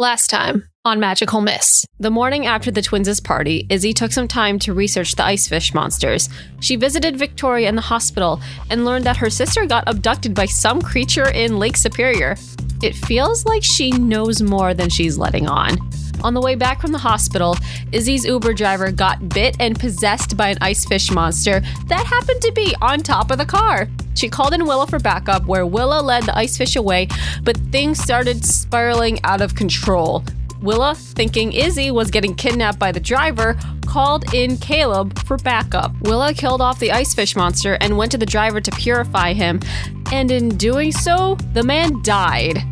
Last time on Magical Miss. The morning after the twins' party, Izzy took some time to research the ice fish monsters. She visited Victoria in the hospital and learned that her sister got abducted by some creature in Lake Superior. It feels like she knows more than she's letting on. On the way back from the hospital, Izzy's Uber driver got bit and possessed by an ice fish monster that happened to be on top of the car. She called in Willa for backup, where Willa led the ice fish away, but things started spiraling out of control. Willa, thinking Izzy was getting kidnapped by the driver, called in Caleb for backup. Willa killed off the ice fish monster and went to the driver to purify him, and in doing so, the man died.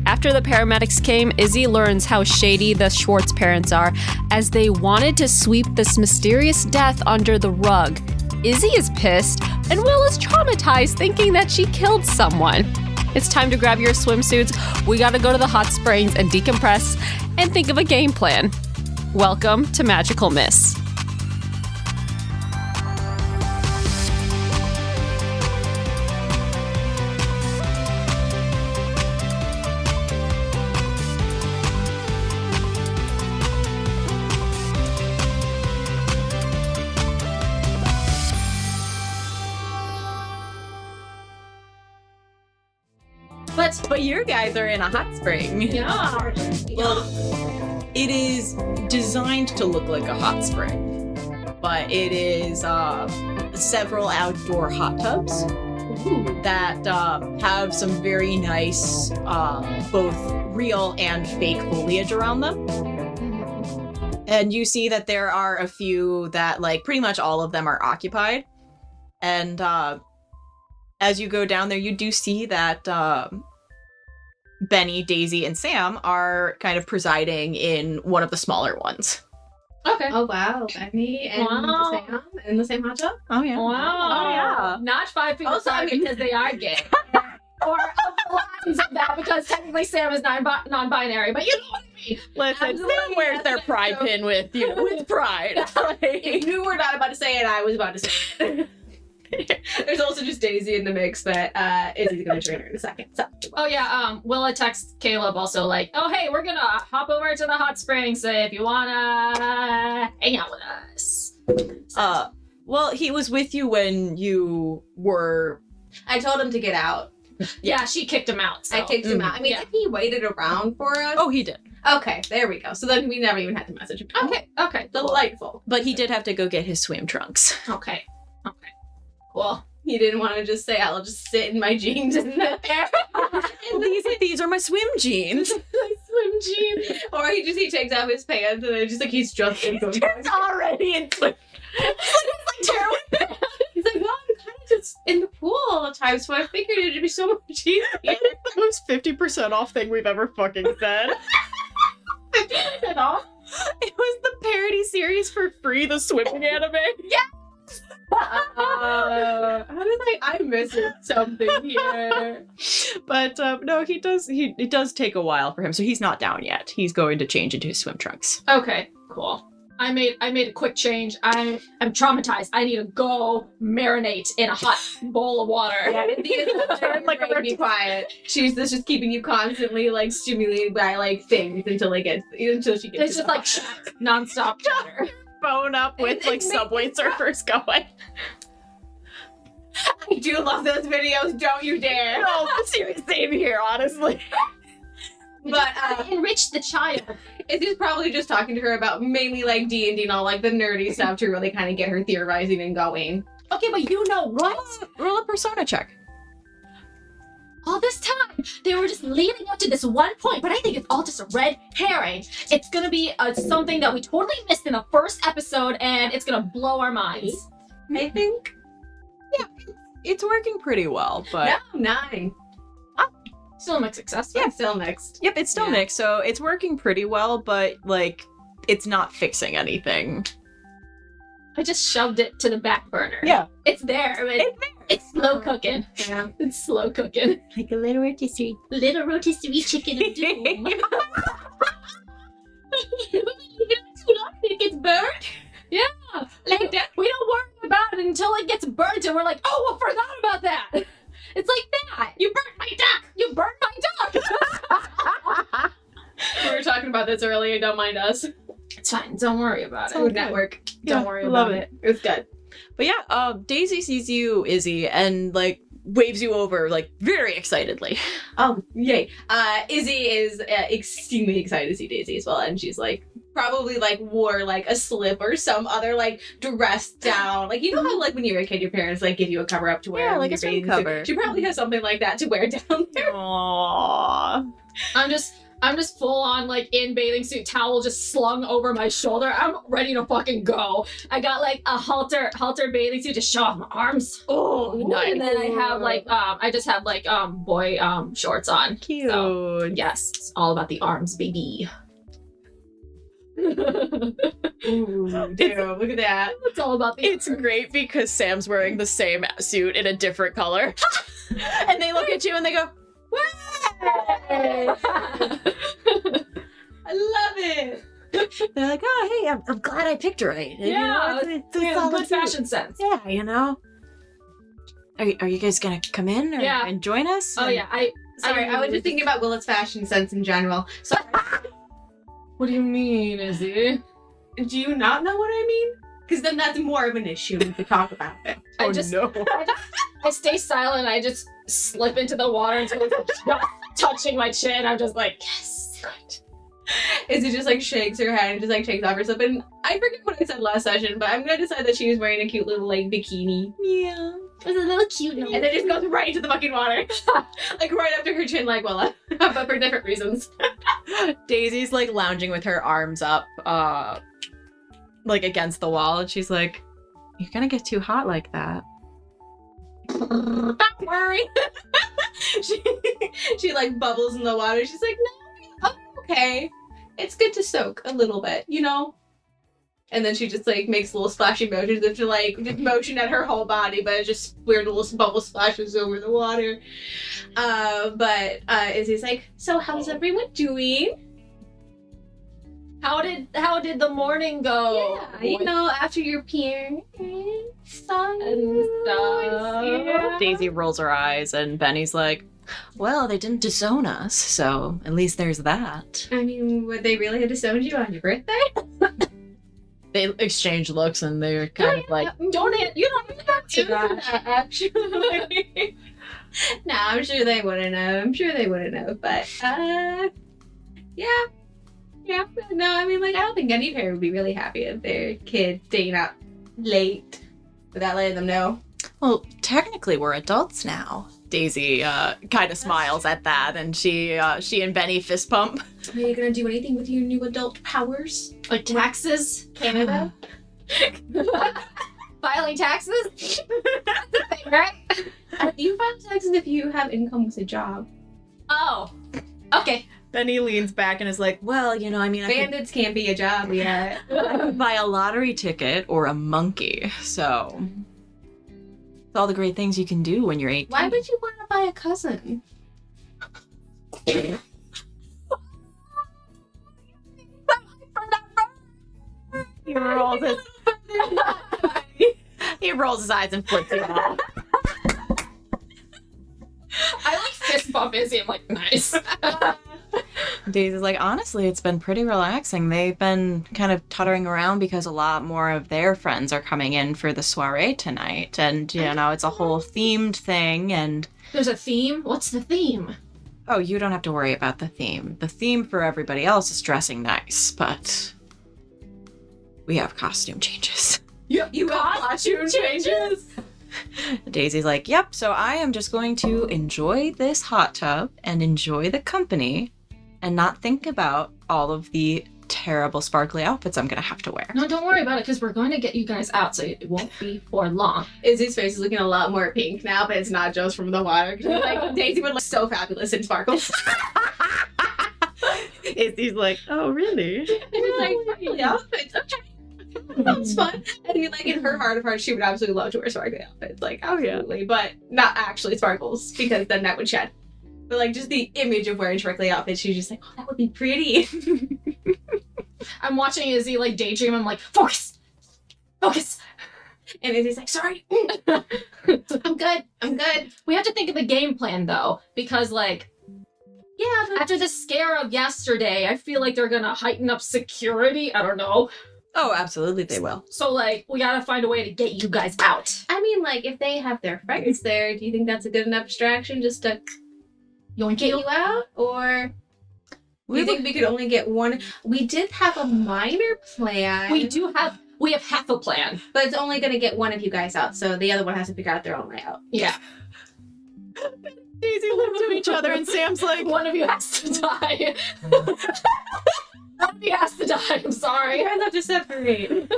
After the paramedics came, Izzy learns how shady the Schwartz parents are, as they wanted to sweep this mysterious death under the rug. Izzy is pissed, and Will is traumatized, thinking that she killed someone. It's time to grab your swimsuits. We gotta go to the hot springs and decompress and think of a game plan. Welcome to Magical Miss. But you guys are in a hot spring. Yeah. Well, it is designed to look like a hot spring, but it is several outdoor hot tubs that have some very nice both real and fake foliage around them. And you see that there are a few that, like, pretty much all of them are occupied. And as you go down there, you do see that Benny, Daisy, and Sam are kind of presiding in one of the smaller ones. Okay. Oh, wow. Benny and Sam in the same hot tub? Oh, yeah. Wow. Oh, yeah. Not 5 people side because they are gay. Or lines of that because technically Sam is non-binary, but you know what I mean. Listen, Sam wears their pride pin with pride. If you were not about to say it, I was about to say it. There's also just Daisy in the mix, but Izzy's gonna join her in a second. So. Oh yeah, Willa texts Caleb also like, oh hey, we're gonna hop over to the hot springs if you wanna hang out with us. Well, he was with you when you were... I told him to get out. Yeah, she kicked him out. So. I kicked him out. I mean, if he waited around for us... Oh, he did. Okay, there we go. So then we never even had to message him. Okay. Delightful. But he did have to go get his swim trunks. Okay. Cool. He didn't want to just say, I'll just sit in my jeans in the air. These are my swim jeans. My swim jeans. Or he takes off his pants and then just like he's just in swim It's already in swim. It's like terrible. He's like, well, I'm kind of just in the pool all the time, so I figured it'd be so much easier. It's the most 50% off thing we've ever fucking said. 50% off? It was the parody series for free, the swimming anime. Yeah. I was like, I'm missing something here. But no, it does take a while for him, so he's not down yet. He's going to change into his swim trunks. Okay, cool. I made a quick change. I am traumatized. I need to go marinate in a hot bowl of water. Yeah, be quiet. She's just keeping you constantly like stimulated by like things until she gets. It's just like nonstop chatter. Phone up with like Subway Surfers going. I do love those videos, don't you dare. No, same here, honestly. But enrich the child. Izzy's probably just talking to her about mainly like D&D and all like the nerdy stuff to really kind of get her theorizing and going. Okay, but you know what? Roll a persona check. All this time, they were just leading up to this one point, but I think it's all just a red herring. It's gonna be something that we totally missed in the first episode, and it's gonna blow our minds. I think. Yeah, it's working pretty well, but... No, 9. Still mixed success. Yeah, still mixed. Yep, it's still mixed, so it's working pretty well, but, like, it's not fixing anything. I just shoved it to the back burner. Yeah. It's there. It's slow cooking. Yeah. It's slow cooking. Like a little rotisserie. Little rotisserie chicken of doom. It gets burnt? Yeah. Like that. We don't worry about it until it gets burnt and we're like, oh, I forgot about that. It's like that. You burnt my duck. You burnt my duck. We were talking about this earlier. Don't mind us. It's fine. Don't worry about It's it. all Good good. network. Yeah, Don't worry love about it. It's good. But yeah, Daisy sees you, Izzy, and like waves you over like very excitedly. Oh, yay. Izzy is extremely excited to see Daisy as well, and she's like, probably like wore like a slip or some other like dress down. Like, you know how like when you were a kid, your parents like give you a cover up to wear Yeah, when like a you're swim bathing cover. suit. She probably has something like that to wear down there. Aww. I'm just full on like in bathing suit, towel just slung over my shoulder. I'm ready to fucking go. I got like a halter bathing suit to show off my arms. Oh, nice. And then I have like I just have like boy shorts on. Cute. So, yes, it's all about the arms, baby. Ooh, damn, look at that. It's all about the It's arms. great because Sam's wearing the same suit in a different color. And they look at you and they go, I love it. they're like, oh, hey, I'm glad I picked right. You know, it's a Yeah, solid good suit. fashion sense. Yeah, you know. Are you guys gonna come in Yeah. and join us? Oh yeah, Sorry, I was just thinking about Willa's fashion sense in general. So, What do you mean, Izzy? do you not know what I mean? Because then that's more of an issue we could talk about it. I Oh, just no. I stay silent. I just slip into the water until it's just touching my chin. I'm just like, yes. Izzy just like shakes her head and just like takes off her slip. And I forget what I said last session, but I'm gonna decide that she was wearing a cute little like bikini. Yeah. It's a little cute. And then just goes right into the fucking water. Like right up to her chin, like Willa. But for different reasons. Daisy's like lounging with her arms up, like against the wall, and she's like, "You're gonna get too hot like that." Don't worry. she like bubbles in the water. She's like, no, I'm okay. It's good to soak a little bit, you know? And then she just like makes little splashy motions of to like just motion at her whole body, but it's just weird little bubble splashes over the water. But Izzy's like, so how's everyone doing? How did the morning go? Yeah, you know, after your parents And stuff. Yeah. Daisy rolls her eyes, and Benny's like, "Well, they didn't disown us, so at least there's that." I mean, would they really have disowned you on your birthday? They exchange looks, and they're kind of like, You don't have to that. Actually. No, I'm sure they wouldn't know. But yeah. No, I mean, like, I don't think any parent would be really happy if their kid staying up late without letting them know. "Well, technically, we're adults now." Daisy kind of smiles at that, and she and Benny fist pump. Are you gonna do anything with your new adult powers? Like taxes? Canada? Filing taxes? That's the thing, right? You file taxes if you have income with a job. Oh. Okay. Benny leans back and is like, "Well, you know, I mean, Bandits can't be a job yet. I could buy a lottery ticket or a monkey, so it's all the great things you can do when you're 18. Why would you want to buy a cousin? He rolls his he rolls his eyes and flips it off. I like fist bump Izzy. I'm like, nice. Daisy's like, honestly, it's been pretty relaxing. They've been kind of tuttering around because a lot more of their friends are coming in for the soiree tonight. And, you know, it's a whole themed thing. And, There's a theme? What's the theme? oh, you don't have to worry about the theme. The theme for everybody else is dressing nice, but we have costume changes. You got costume changes? Daisy's like, yep, so I am just going to enjoy this hot tub and enjoy the company and not think about all of the terrible sparkly outfits I'm going to have to wear. No, don't worry about it, because we're going to get you guys out, so it won't be for long. Izzy's face is looking a lot more pink now, but it's not just from the water. 'Cause like Daisy would look so fabulous in sparkles. Izzy's like, oh, really? And it's like, sparkly outfits, okay. That's fun. And you like in her heart of hearts, she would absolutely love to wear sparkly outfits. Like, Oh, yeah. absolutely. But not actually sparkles, because then that would shed. But like just the image of wearing sparkly outfits, she's just like, oh, that would be pretty. I'm watching Izzy like daydream. I'm like, focus! Focus! And Izzy's like, sorry. I'm good. We have to think of the game plan though, because like Yeah. After the scare of yesterday, I feel like they're gonna heighten up security. I don't know. Oh, absolutely they will. So, like, we gotta find a way to get you guys out. I mean, like, if they have their friends there, do you think that's a good enough distraction just to get you out? Or do you think we could only get one? We did have a minor plan. We have half a plan. But it's only going to get one of you guys out, so the other one has to figure out their own way out. Yeah. Daisy looked at each other and Sam's like, One of you has to die. One of you has to die, I'm sorry. You guys have to separate.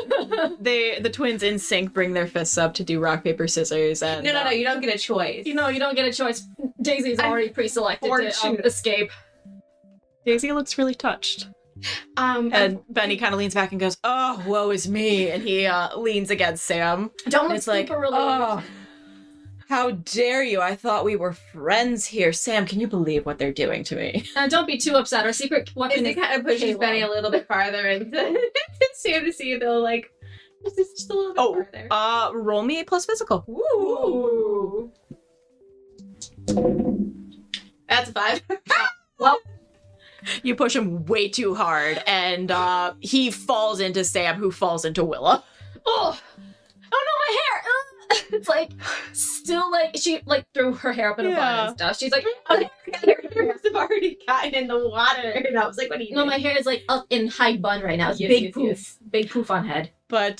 the twins in sync bring their fists up to do rock, paper, scissors, and... No, you don't get a choice. You don't get a choice. Daisy's already pre-selected to escape. Daisy looks really touched. And Benny kind of leans back and goes, "Oh, woe is me," and he leans against Sam. Don't look it's like, super relieved. "Oh, how dare you? I thought we were friends here. Sam, can you believe what they're doing to me?" Don't be too upset. Our secret weapon Izzy is kind of pushes Halo. Benny a little bit farther into Sam to see if they'll, like, just a little bit farther. Roll me a plus physical. Ooh. That's a 5. Well, You push him way too hard, and he falls into Sam, who falls into Willa. oh no, my hair! It's like, still like, she like threw her hair up in a bun and stuff. She's like, okay. Your hair's already gotten in the water, and I was like, what are you No, doing? my hair is like up in high bun right now. It's big poof. Big poof on head. But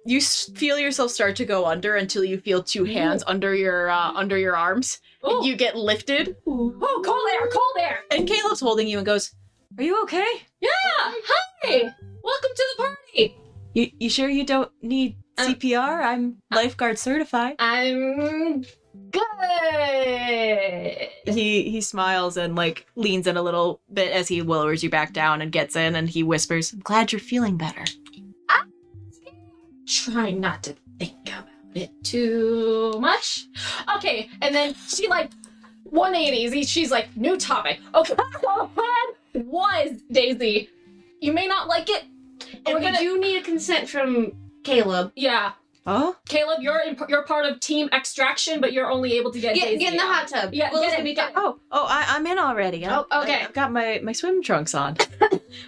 you feel yourself start to go under until you feel two hands under your arms. Ooh. And you get lifted. Oh, cold air! And Caleb's holding you and goes, "Are you okay? Yeah! Hi! Welcome to the party! You sure you don't need CPR? I'm lifeguard certified." I'm good! He smiles and like leans in a little bit as he lowers you back down and gets in, and he whispers, "I'm glad you're feeling better." Try not to think about it too much. Okay, and then she like 180s. She's like, new topic. Okay, so the plan was, Daisy, you may not like it. And we do need a consent from Caleb. Yeah. Oh? Caleb, you're part of Team Extraction, but you're only able to get Daisy Get in the out. hot tub. Yeah, Will's get gonna be in, get fine. I'm in already. Oh, okay. I've got my swim trunks on.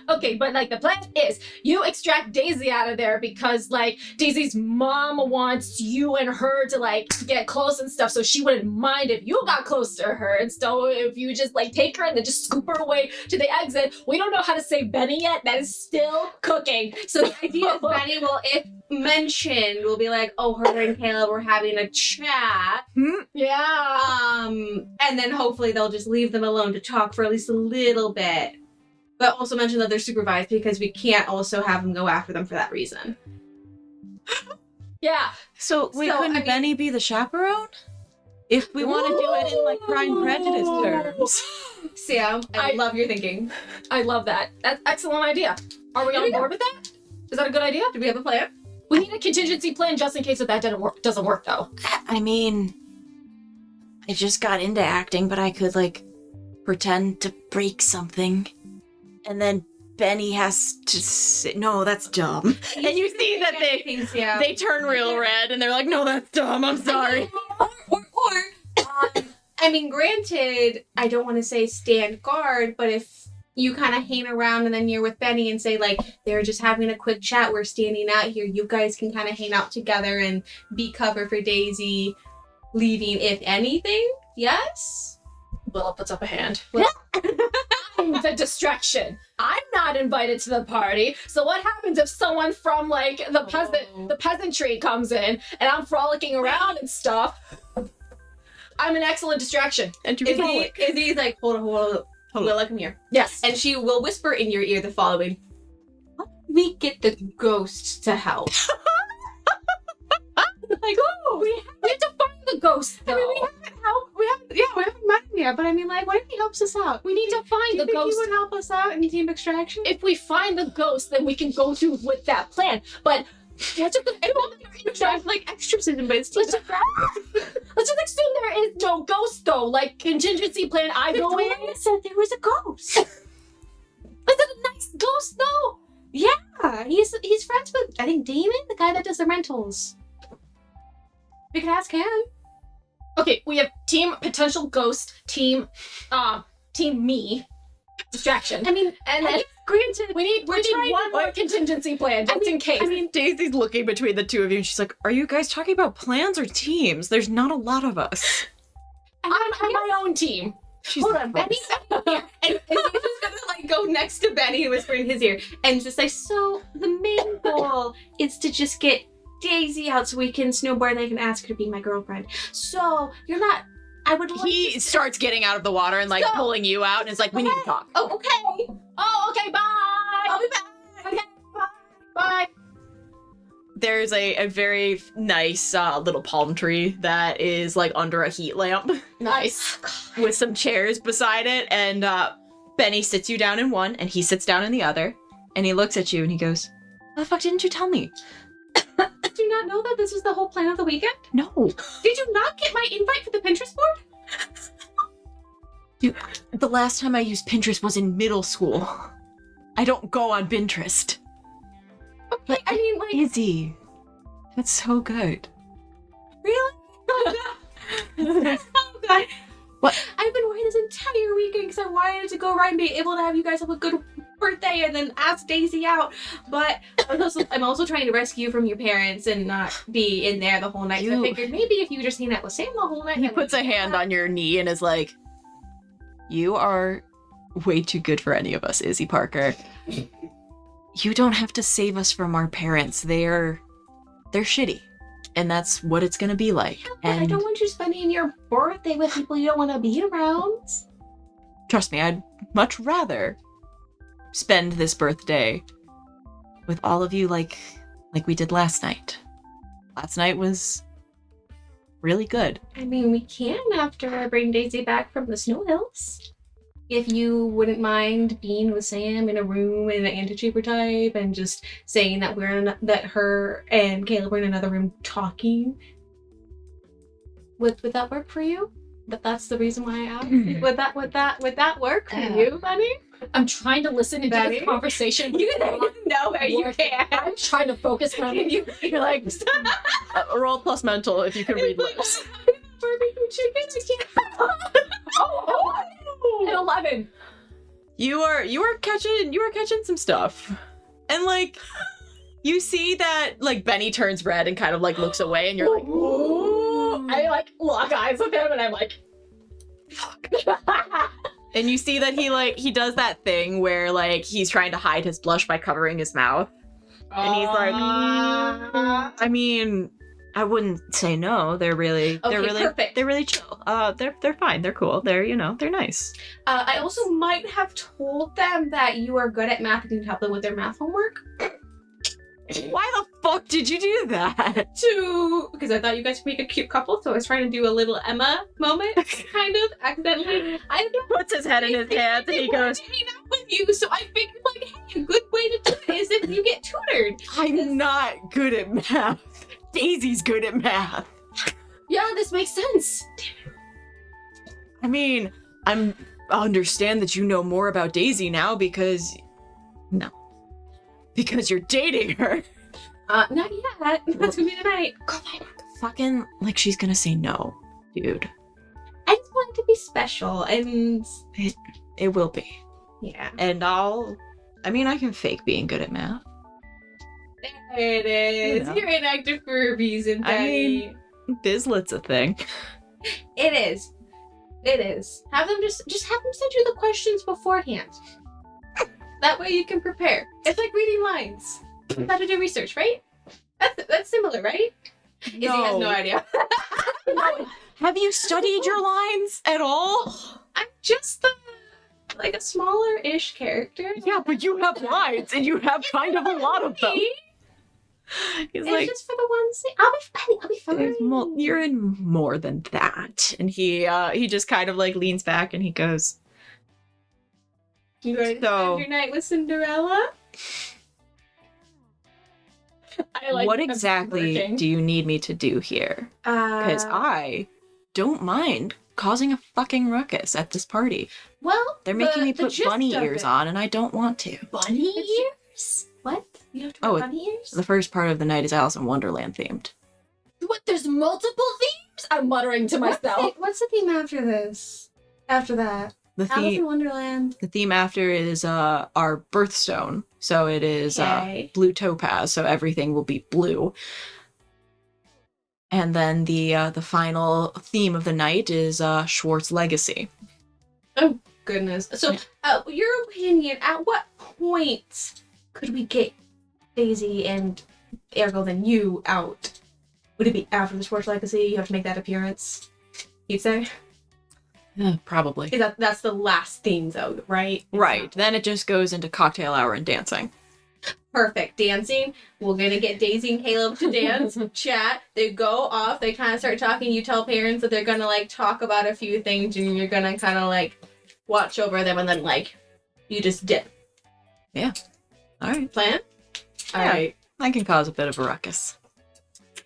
Okay, but like the plan is you extract Daisy out of there because like Daisy's mom wants you and her to like get close and stuff, so she wouldn't mind if you got close to her. And so if you just like take her and then just scoop her away to the exit, we don't know how to save Benny yet. That is still cooking. So the idea is Benny will, if mentioned, will be like, oh, her and Caleb were having a chat. Yeah. And then hopefully they'll just leave them alone to talk for at least a little bit. But also mention that they're supervised because we can't also have them go after them for that reason. Yeah. So couldn't Benny be the chaperone? If we want to do it in like Pride and Prejudice terms. Sam, I love your thinking. I love that. That's an excellent idea. Are we on board with that? Is that a good idea? Do we have a plan? We need a contingency plan just in case if that doesn't work though. I mean, I just got into acting, but I could like pretend to break something. And then Benny has to say, no, that's dumb. And you see that they turn real red and they're like, no, that's dumb, I'm sorry. I mean, granted, I don't want to say stand guard, but if you kind of hang around and then you're with Benny and say, like, they're just having a quick chat, we're standing out here, you guys can kind of hang out together and be cover for Daisy leaving, if anything. Yes? Willa puts up a hand. I'm the distraction. I'm not invited to the party. So what happens if someone from like the peasantry comes in and I'm frolicking around and stuff? I'm an excellent distraction. And Izzy's like, hold on. Willa, come here. Yes. And she will whisper in your ear the following. Let me get the ghost to help. Like, oh, we have to find the ghost though. I mean, we haven't met him yet, but I mean, like, what if he helps us out? We need to find the Do you think ghost. he would help us out in Team Extraction? If we find the ghost, then we can go through with that plan. But let's just like exorcism, but it's let's just assume there is no ghost though. Like contingency plan, I go in. Victoria said there was a ghost. Is it a nice ghost though? Yeah, he's friends with, I think, Damon, the guy that does the rentals. We could ask him. Okay, we have team potential ghost, team team me. Distraction. I mean, And then granted, we need one more contingency plan just in case. I mean, Daisy's looking between the two of you and she's like, are you guys talking about plans or teams? There's not a lot of us. I'm on my own team. She's hold on, Benny's here. And he's just gonna like go next to Benny and whisper in his ear and just say, so the main goal is to just get Daisy out so we can snowboard and I can ask her to be my girlfriend. So you're not, I would like He to... starts getting out of the water and like pulling you out and is like, we need to talk. Oh, okay. Oh, okay, bye! I'll be back. Okay, bye! There's a very nice little palm tree that is like under a heat lamp Nice. with some chairs beside it. And Benny sits you down in one and he sits down in the other. And he looks at you and he goes, why the fuck didn't you tell me? Did you not know that this was the whole plan of the weekend? No. Did you not get my invite for the Pinterest board? Dude, the last time I used Pinterest was in middle school. I don't go on Pinterest. Okay, I mean, like, Izzy, that's so good. really? Oh god. What? I've been waiting this entire weekend because I wanted to go right and be able to have you guys have a good birthday and then ask Daisy out. But I'm also trying to rescue you from your parents and not be in there the whole night. So I figured maybe if you just hang out with Sam the whole night. He puts a hand on your knee and is like, you are way too good for any of us, Izzy Parker. You don't have to save us from our parents. They're shitty. And that's what it's gonna be like. But And I don't want you spending your birthday with people you don't want to be around. trust me, I'd much rather spend this birthday with all of you like we did last night. Last night was really good. I mean, we can after I bring Daisy back from the snow hills. If you wouldn't mind being with Sam in a room in an anti-chamber type and just saying that that her and Caleb were in another room talking. Would that work for you? That's the reason why I asked. Would that work for you, Bunny? I'm trying to listen into Betty? this conversation. No, you can't. I'm trying to focus on You're like, roll plus mental if you can read lips. Barbecue chicken. I can't. an 11. You are catching some stuff. And like you see that like Benny turns red and kind of like looks away and you're like, Ooh. I like lock eyes with him and I'm like, fuck. and you see that he does that thing where like he's trying to hide his blush by covering his mouth. And he's like, I mean, I wouldn't say no. They're really perfect. They're really chill. They're fine. They're cool. They're nice. I also might have told them that you are good at math and can help them with their math homework. Why the fuck did you do that? Because I thought you guys would make a cute couple, so I was trying to do a little Emma moment, kind of accidentally. He puts his head in his hands and he goes, hang out with you, so I figured like, hey, a good way to do it is if you get tutored. I'm not good at math. Daisy's good at math. Yeah, this makes sense. I mean, I understand that you know more about Daisy now because you're dating her. Not yet. That's gonna be tonight. Fucking like she's gonna say no, dude. I just want it to be special, and It will be. yeah. And I can fake being good at math. There it is. You know. You're an actor for a reason, I Daddy. mean, Bizlet's a thing. It is. It is. Have them just have them send you the questions beforehand. That way you can prepare. It's like reading lines. You have to do research, right? That's similar, right? Izzy has no idea. Have you studied your lines at all? I'm just like a smaller-ish character. Yeah, but you have lines, and you have kind of a lot of them. He's It's like, just for the one scene. I'll be fine. you're in more than that. And he just kind of like leans back and he goes, You ready to So- spend your night with Cinderella? what exactly do you need me to do here? Because I don't mind causing a fucking ruckus at this party. Well, They're making me the put gist bunny of ears it- on, and I don't want to. Bunny ears? What? You have to Oh, wear bunny ears? The first part of the night is Alice in Wonderland themed. What? There's multiple themes? I'm muttering to myself. What's the theme after this? After that? The Alice in theme. Wonderland. The theme after is our birthstone. So it is Okay. blue topaz. So everything will be blue. And then the final theme of the night is Schwartz Legacy. Oh, goodness. So, your opinion, at what point could we get Daisy and ergo then you out? Would it be after the Sports Legacy? You have to make that appearance, you'd say? Probably. That's the last themes out, right? Right. Then it just goes into cocktail hour and dancing. Perfect. Dancing. We're gonna get Daisy and Caleb to dance, chat. They go off. They kind of start talking. You tell parents that they're gonna like talk about a few things, and you're gonna kind of like watch over them, and then like you just dip. Yeah. All right. Plan? Yeah. All right. I can cause a bit of a ruckus.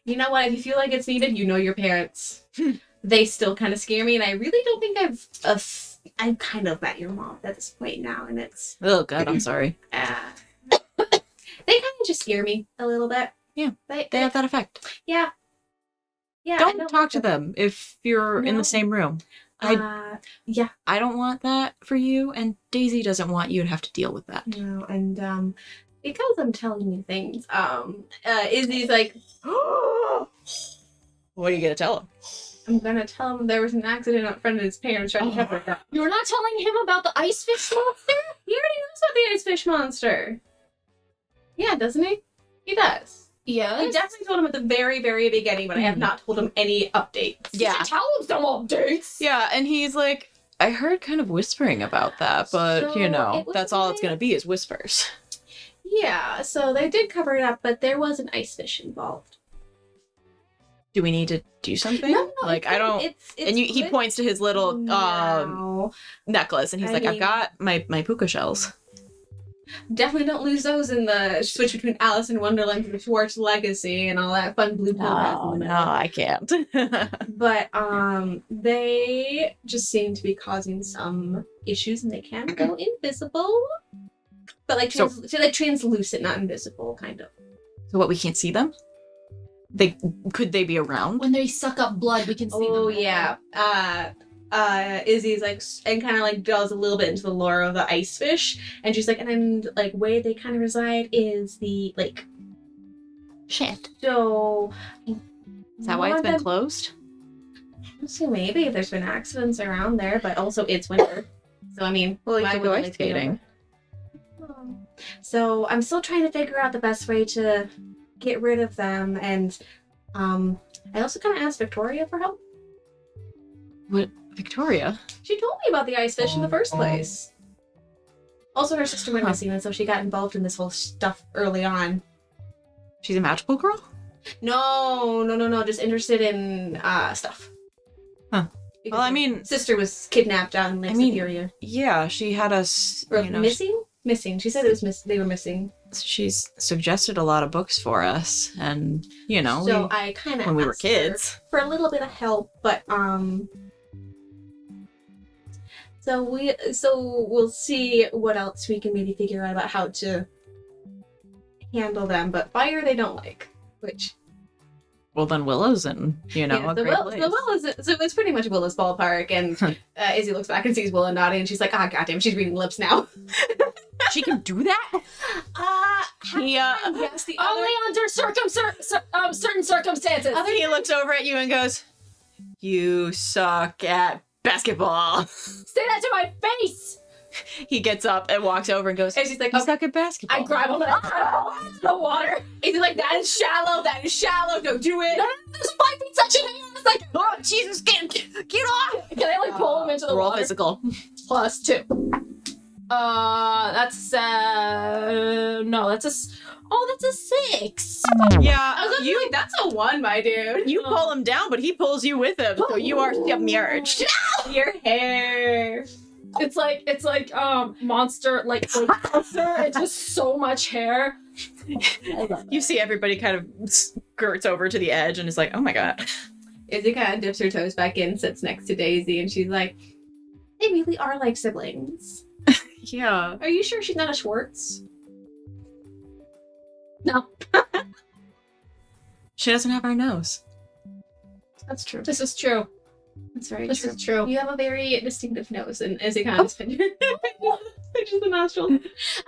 You know what? If you feel like it's needed, you know your parents. They still kind of scare me, and I really don't think I've kind of met your mom at this point now, and it's Oh, God, I'm sorry. they kind of just scare me a little bit. Yeah, They They have that effect. yeah. Yeah. I Don't talk like to them if you're in No. the same room. Yeah. I don't want that for you, and Daisy doesn't want you to have to deal with that. No, and because I'm telling you things, Izzy's like, What are you gonna tell him? I'm gonna tell him there was an accident up front of his parents trying to cover it up. You're not telling him about the ice fish monster? He already knows about the ice fish monster. Yeah, doesn't he? He does. Yes. I definitely told him at the very, very beginning, but I have not told him any updates. Yeah. Tell him some updates. Yeah, and he's like, I heard kind of whispering about that, but So, you know, it was that's all it's like- gonna be is whispers. Yeah, so they did cover it up, but there was an ice fish involved. Do we need to do something? No, like I don't. It's And he good points to his little now. necklace, and he's I like, I've mean- got my puka shells. Definitely don't lose those in the switch between Alice in Wonderland and the Schwartz Legacy and all that fun blue topaz in the middle. I can't. But they just seem to be causing some issues, and they can go invisible. But like So- like translucent, not invisible, kind of. So what? We can't see them. Could they be around? When they suck up blood, we can see them. Oh yeah. Izzy's like and kind of like delves a little bit into the lore of the ice fish, and she's like, and like where they kind of reside is the lake. Shit. So Is that why it's been closed? So maybe there's been accidents around there, but also it's winter. So I mean, Well, you why could go wouldn't ice it be skating. over? So I'm still trying to figure out the best way to get rid of them, and I also kind of asked Victoria for help. What, Victoria? She told me about the ice fish in the first place. Also, her sister went missing, and so she got involved in this whole stuff early on. She's a magical girl? No, just interested in stuff. Huh. Because Well, I her mean, sister was kidnapped out in Lake Superior. yeah, she had us. Or You know, missing. She said it was they were missing. she's suggested a lot of books for us, and you know, So I kind of when we were kids. for a little bit of help, but so we'll see what else we can maybe figure out about how to handle them. But fire they don't like, which Well, then Willow's in, you know, a the great Will place. the Will is so it's pretty much Willa's ballpark, and Izzy looks back and sees Willa nodding, and she's like, ah, goddamn, she's reading lips now. She can do that? He, Yes, the Only under certain circumstances. he looks over at you and goes, "You suck at basketball." Say that to my face. He gets up and walks over and goes, and she's like, "You okay. suck at basketball." I grab him and I throw him into the water. Izzy's like, that is shallow, don't do it. No, there's 5 feet section here. It's like, Oh, Jesus, get off! can I like pull him into the Roll water? physical. +2. That's no, that's that's a 6. Yeah, I was like, that's a 1, my dude. you pull him down, but he pulls you with him, so you are submerged. Your hair. It's like monster like monster. It's just so much hair. I love You see everybody kind of skirts over to the edge and is like, "Oh my god." Izzy kind of dips her toes back in, sits next to Daisy, and she's like, they really are like siblings. Yeah. Are you sure she's not a Schwartz? No, She doesn't have our nose. That's true. this is true. That's very This true. is true. You have a very distinctive nose, and as it kind of pinches the nostrils.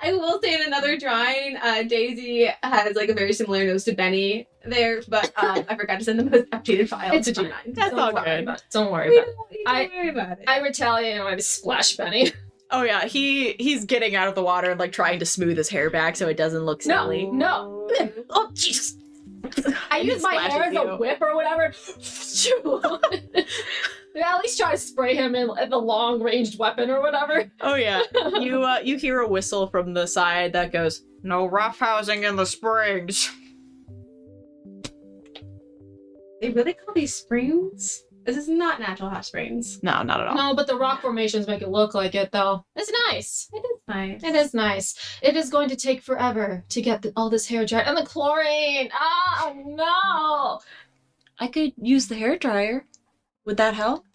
I will say in another drawing, Daisy has like a very similar nose to Benny there, but I forgot to send the most updated file It's to fine. G9. That's all good. Don't worry We about it. don't worry about it. I retaliate and I just splash Benny. Oh yeah, he's getting out of the water and like trying to smooth his hair back so it doesn't look silly. No. Oh Jesus! I And use it my hair as splashes a you. whip or whatever. Yeah, at least try to spray him in the long ranged weapon or whatever. Oh yeah, you hear a whistle from the side that goes, "No roughhousing in the springs." They really call these springs? This is not natural hot springs. No, not at all. No, but the rock formations make it look like it, though. It's nice. It is nice. It is nice. It is going to take forever to get all this hair dried. And the chlorine! Ah, no! I could use the hair dryer. Would that help?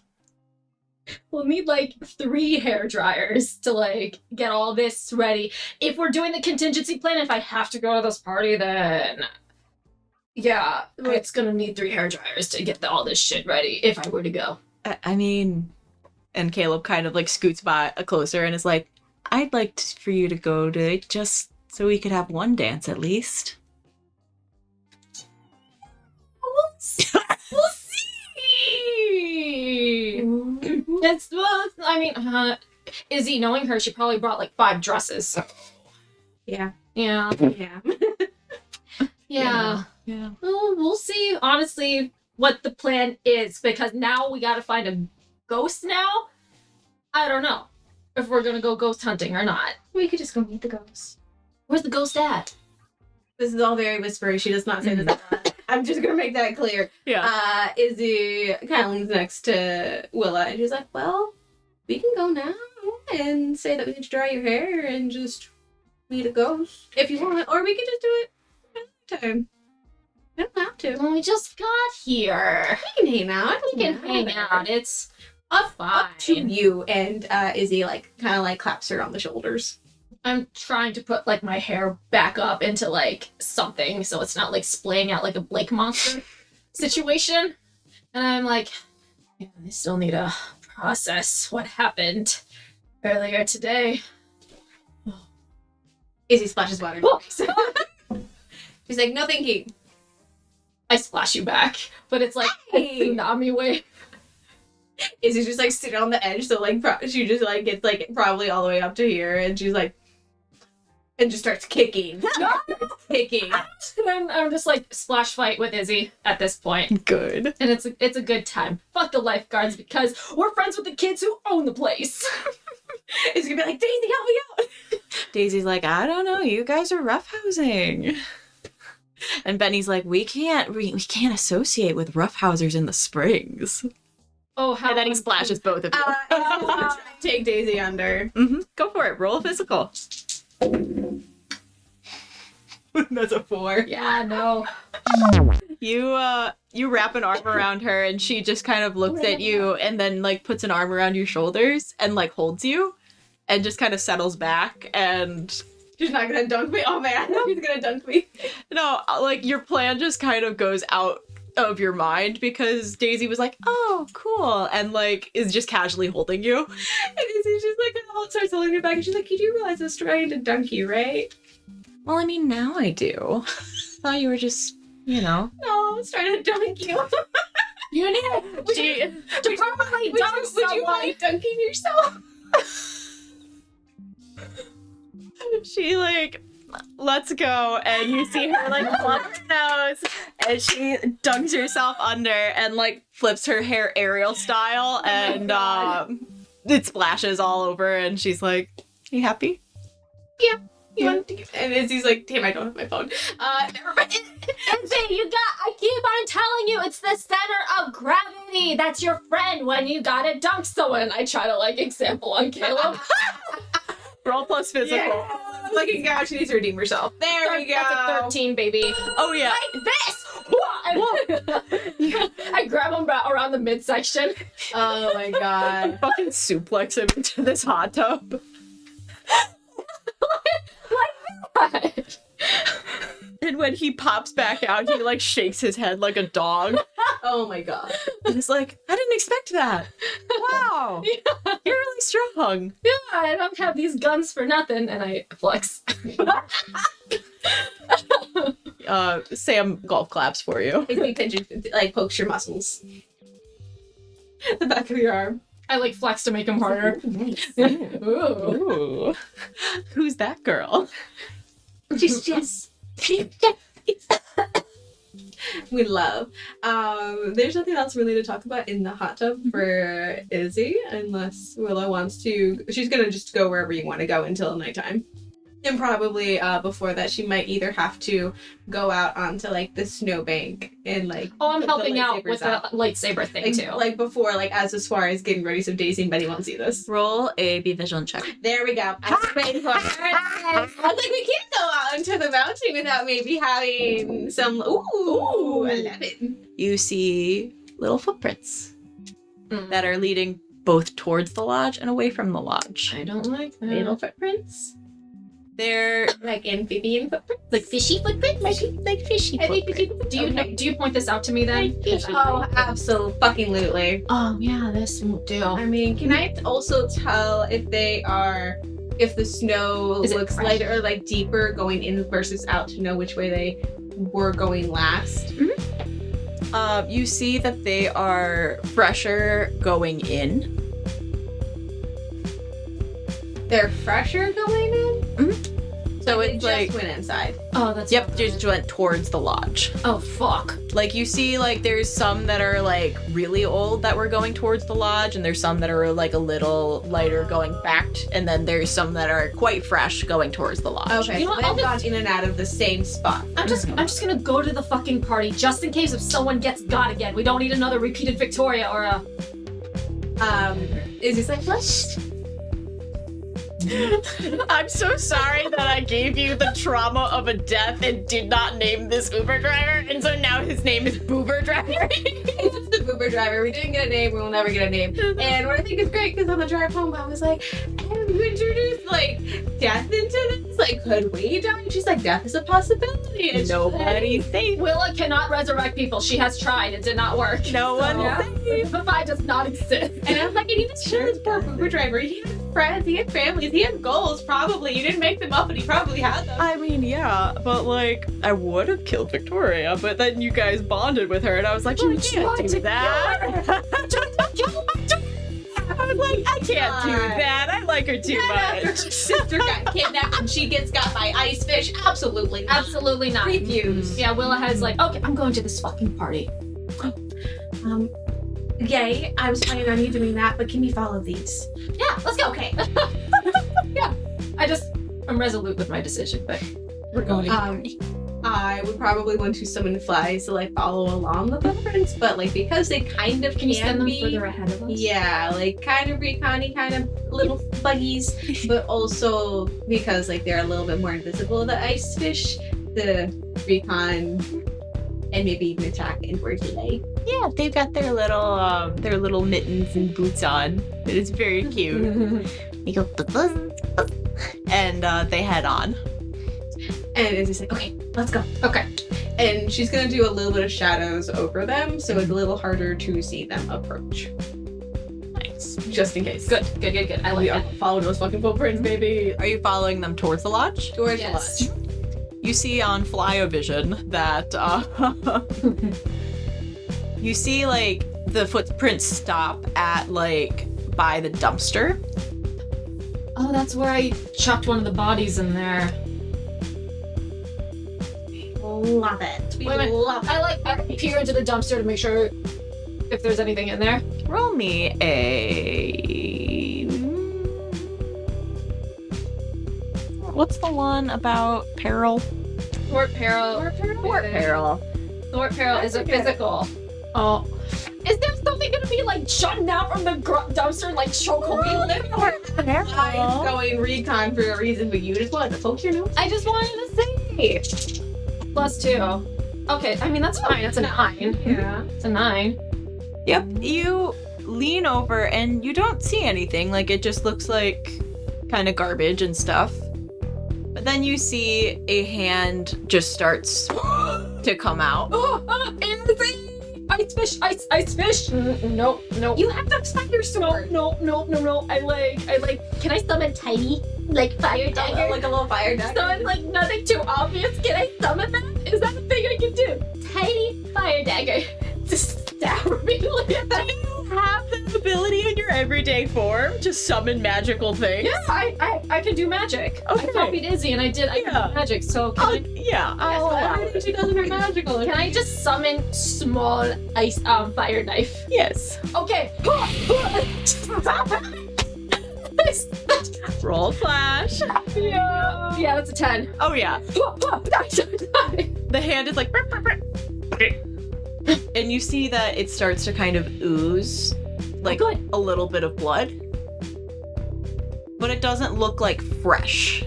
We'll need, like, 3 hair dryers to, like, get all this ready. If we're doing the contingency plan, if I have to go to this party, then... Yeah, it's gonna need 3 hair dryers to get all this shit ready, if I were to go. I mean, and Caleb kind of like scoots by closer and is like, "I'd like for you to go to it just so we could have one dance at least." We'll see! It's, well, I mean, Izzy, knowing her, she probably brought, like, 5 dresses, so... Yeah. Yeah. Yeah. Yeah. Yeah. Well, we'll see, honestly, what the plan is, because now we gotta find a ghost now. I don't know if we're gonna go ghost hunting or not. We could just go meet the ghost. Where's the ghost at? This is all very whispery. She does not say this out loud. I'm just gonna make that clear. Yeah. Izzy kind of leans next to Willa, and she's like, "Well, we can go now and say that we need to dry your hair and just meet a ghost if you want, or we can just do it another time. I don't have to. Well, we just got here. We can hang out. We can hang out. It's Up fine. to you." And Izzy kind of claps her on the shoulders. I'm trying to put, like, my hair back up into, like, something so it's not, like, splaying out like a Blake monster situation. And I'm like, yeah, I still need to process what happened earlier today. Izzy splashes water. Oh. She's like, "No thinking." I splash you back, but it's like Hey. a tsunami wave. Izzy's just sitting on the edge, so she just gets probably all the way up to here, and she's like, and just starts kicking. Kicking. And I'm just like splash fight with Izzy at this point. Good. And it's a good time. Fuck the lifeguards because we're friends with the kids who own the place. It's gonna be like, "Daisy, help me out." Daisy's like, "I don't know, you guys are roughhousing." And Benny's like, we can't associate with roughhousers in the springs. Oh, how And then he splashes both of you. Izzy's gonna try to take Daisy under. Go for it. Roll a physical. That's a 4. Yeah, no. You wrap an arm around her and she just kind of looks at you and then puts an arm around your shoulders and holds you and just kind of settles back and She's not gonna dunk me. Oh man, she's gonna dunk me. no, your plan just kind of goes out of your mind because Daisy was like, "Oh, cool," and is just casually holding you. And Izzy's just starts holding me back, and she's like, "You do realize I was trying to dunk you, right?" Well, I mean, now I do. Thought you were just, No, I was trying to dunk you. You need to properly dunk Would you someone. mind dunking yourself? She lets go and you see her pluck her nose and she dunks herself under and flips her hair Ariel style and God. it splashes all over and she's like, "You happy?" You want to give... And Izzy's like, "Damn, I don't have my phone." Never mind. Izzy, I keep on telling you, it's the center of gravity. That's your friend when you gotta dunk someone. I try to example on Caleb. Roll plus physical. Yeah. Looking God, she needs to redeem herself. There we go. That's a 13, baby. Oh yeah. Like this! I grab him around the midsection. Oh my God. Fucking suplex him into this hot tub. Like that. And when he pops back out, he shakes his head like a dog. Oh my god. And it's like, I didn't expect that. Wow. Yeah. You're really strong. Yeah, I don't have these guns for nothing, and I flex. Sam golf claps for you. Izzy pinches, like, pokes your muscles. The back of your arm. I like flex to make him harder. Ooh. Who's that girl? She's just. We love. There's nothing else really to talk about in the hot tub for Izzy, unless Willa wants to. She's gonna just go wherever you want to go until nighttime. And probably before that, she might either have to go out onto like the snowbank and like. Oh, I'm put the helping out with lightsabers the lightsaber thing like, too. like before, like as the soiree is getting ready, so Daisy and Betty won't see this. Roll a be vigilant check. There we go. I was waiting for it. I was like, we can't go out into the mountain without maybe having some. Ooh, 11. You see little footprints that are leading both towards the lodge and away from the lodge. I don't like that. Little footprints, They're like amphibian footprints, Like fishy footprints? like fishy footprints. Do you point this out to me then? Oh, absolutely. Oh yeah, this will do. I mean, can I also tell if they are, if the snow Is it looks fresh? lighter or like deeper going in versus out to know which way they were going last? You see that they are fresher going in. They're fresher going in? So They it's just like, went inside. Oh, that's yep, just went towards the lodge. Oh fuck. Like you see, like there's some that are like really old that were going towards the lodge, and there's some that are like a little lighter going back, and then there's some that are quite fresh going towards the lodge. Okay, You know so what, I'll they've just- gone in and out of the same spot. I'm just gonna go to the fucking party just in case if someone gets got again. We don't need another repeated Victoria or a. Is this like what? I'm so sorry that I gave you the trauma of a death and did not name this Uber driver, and so now his name is Boober Driver. It's the Boober driver. We didn't get a name. We will never get a name. And what I think is great, because on the drive home, I was like, have you introduced like death into this? Like, could we die? And she's like, death is a possibility. And she's Nobody's safe. Willa cannot resurrect people. She has tried. It did not work. No one Yeah. safe. Vivai does not exist. And I was like, and even sure, this poor Boober driver, he had friends, he had families, he had goals, probably. You didn't make them up, and he probably had them. I mean, yeah, but like, I would have killed Victoria, but then you guys bonded with her, and I was like, you can't do that. I was like, I can't do that. I like her too After her much. sister got kidnapped and she gets got by ice fish, absolutely not. Absolutely not. Refuse. Yeah, Willa has like, okay, I'm going to this fucking party. Yay, I was planning on you doing that, but can you follow these? Yeah, let's go. Okay. Yeah. I'm resolute with my decision, but we're going to I would probably want to summon flies to like follow along the footprints, but like because they kind of Can you send them be, further ahead of us? yeah, like kind of recon-y, kind of little buggies, but also because like they're a little bit more invisible, the ice fish, the recon, and maybe even attack inward delay. Yeah, they've got their little mittens and boots on. It is very cute. You go, and they head on. And it's just like, okay, let's go. Okay. And she's gonna do a little bit of shadows over them, so it's a little harder to see them approach. Nice. Just in case. Good. I like that. Follow those fucking footprints, baby. Are you following them towards the lodge? George Yes. Lodge. You see on Flyovision that you see like the footprints stop at like by the dumpster. Oh, that's where I chucked one of the bodies in there. Love it. We Wait a minute. love it. I peer into the dumpster to make sure if there's anything in there. Roll me a. What's the one about peril? Thwart peril. Thwart peril is a physical. Oh. Is there something gonna be like shutting out from the dumpster and like choking me? I'm going recon for a reason, but you just wanted to poke your nose. I just wanted to say. +2. Okay, I mean that's fine. It's a 9. Yeah. It's a 9. Yep. You lean over and you don't see anything. Like it just looks like kind of garbage and stuff. But then you see a hand just starts to come out. Oh, Izzy! Are ice fish. No. You have to fire sword. No. I can I summon tiny, fire dagger? Like a little fire dagger. So it's nothing too obvious. Can I summon that? Is that a thing I can do? Tiny fire dagger. Just stab me like that. Do you have the ability in your everyday form to summon magical things? Yeah, I can do magic. Okay. I copied Izzy and I can do magic, so can I... Yeah, I'll So allow everything it. she does in her magical. Can I just summon small ice fire knife? Yes. Okay. Roll flash. Yeah, that's a 10. Oh yeah. The hand is like and you see that it starts to kind of ooze good. a little bit of blood. But it doesn't look like fresh.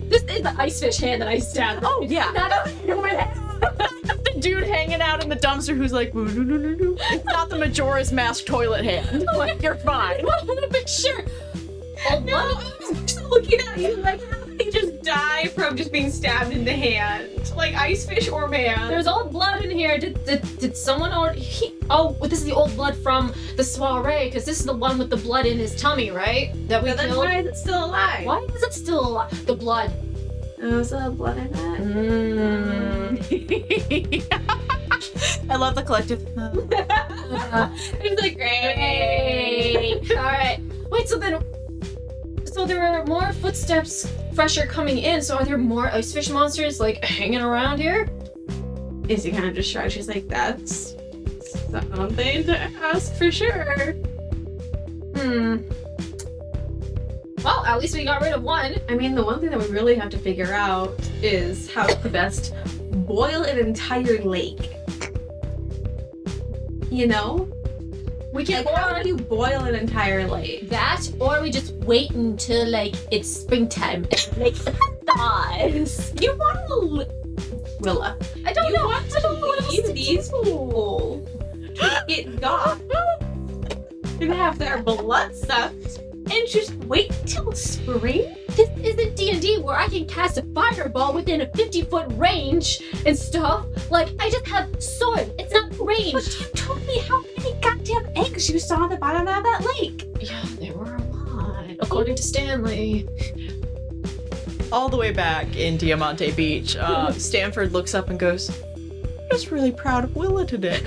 This is the ice fish hand that I stabbed. Oh yeah. That is human hand. The dude hanging out in the dumpster who's like, "Woo-doo-doo-doo-doo." It's not the Majora's Mask toilet hand. Like, you're fine. I want to make sure. Oh, No, I was just looking at you like, how did they just die from just being stabbed in the hand? Like ice fish or man? There's old blood in here. Did someone already... Oh, this is the old blood from the soiree, because this is the one with the blood in his tummy, right? That we So then killed. why is it still alive? Why is it still alive? The blood. Oh, is there blood in that? I love the collective. It's like, great. All right. Wait, so there are more footsteps fresher coming in. So are there more ice fish monsters hanging around here? Izzy kind of just shrugs. She's like, that's something to ask for sure. Well, at least we got rid of one. I mean, the one thing that we really have to figure out is how to best boil an entire lake. You know? We can How do you boil an entire lake? that, or we just wait until it's springtime and thaws. You want to Willa. I don't know. Want I don't know what else leave to these people to get gone and have their blood sucked and just wait till spring? This isn't D&D where I can cast a fireball within a 50-foot range and stuff. I just have sword. It's not range. But you told me how many goddamn eggs you saw at the bottom of that lake. Yeah, there were a lot, according to Stanley. All the way back in Diamante Beach, Stanford looks up and goes, "I'm just really proud of Willa today."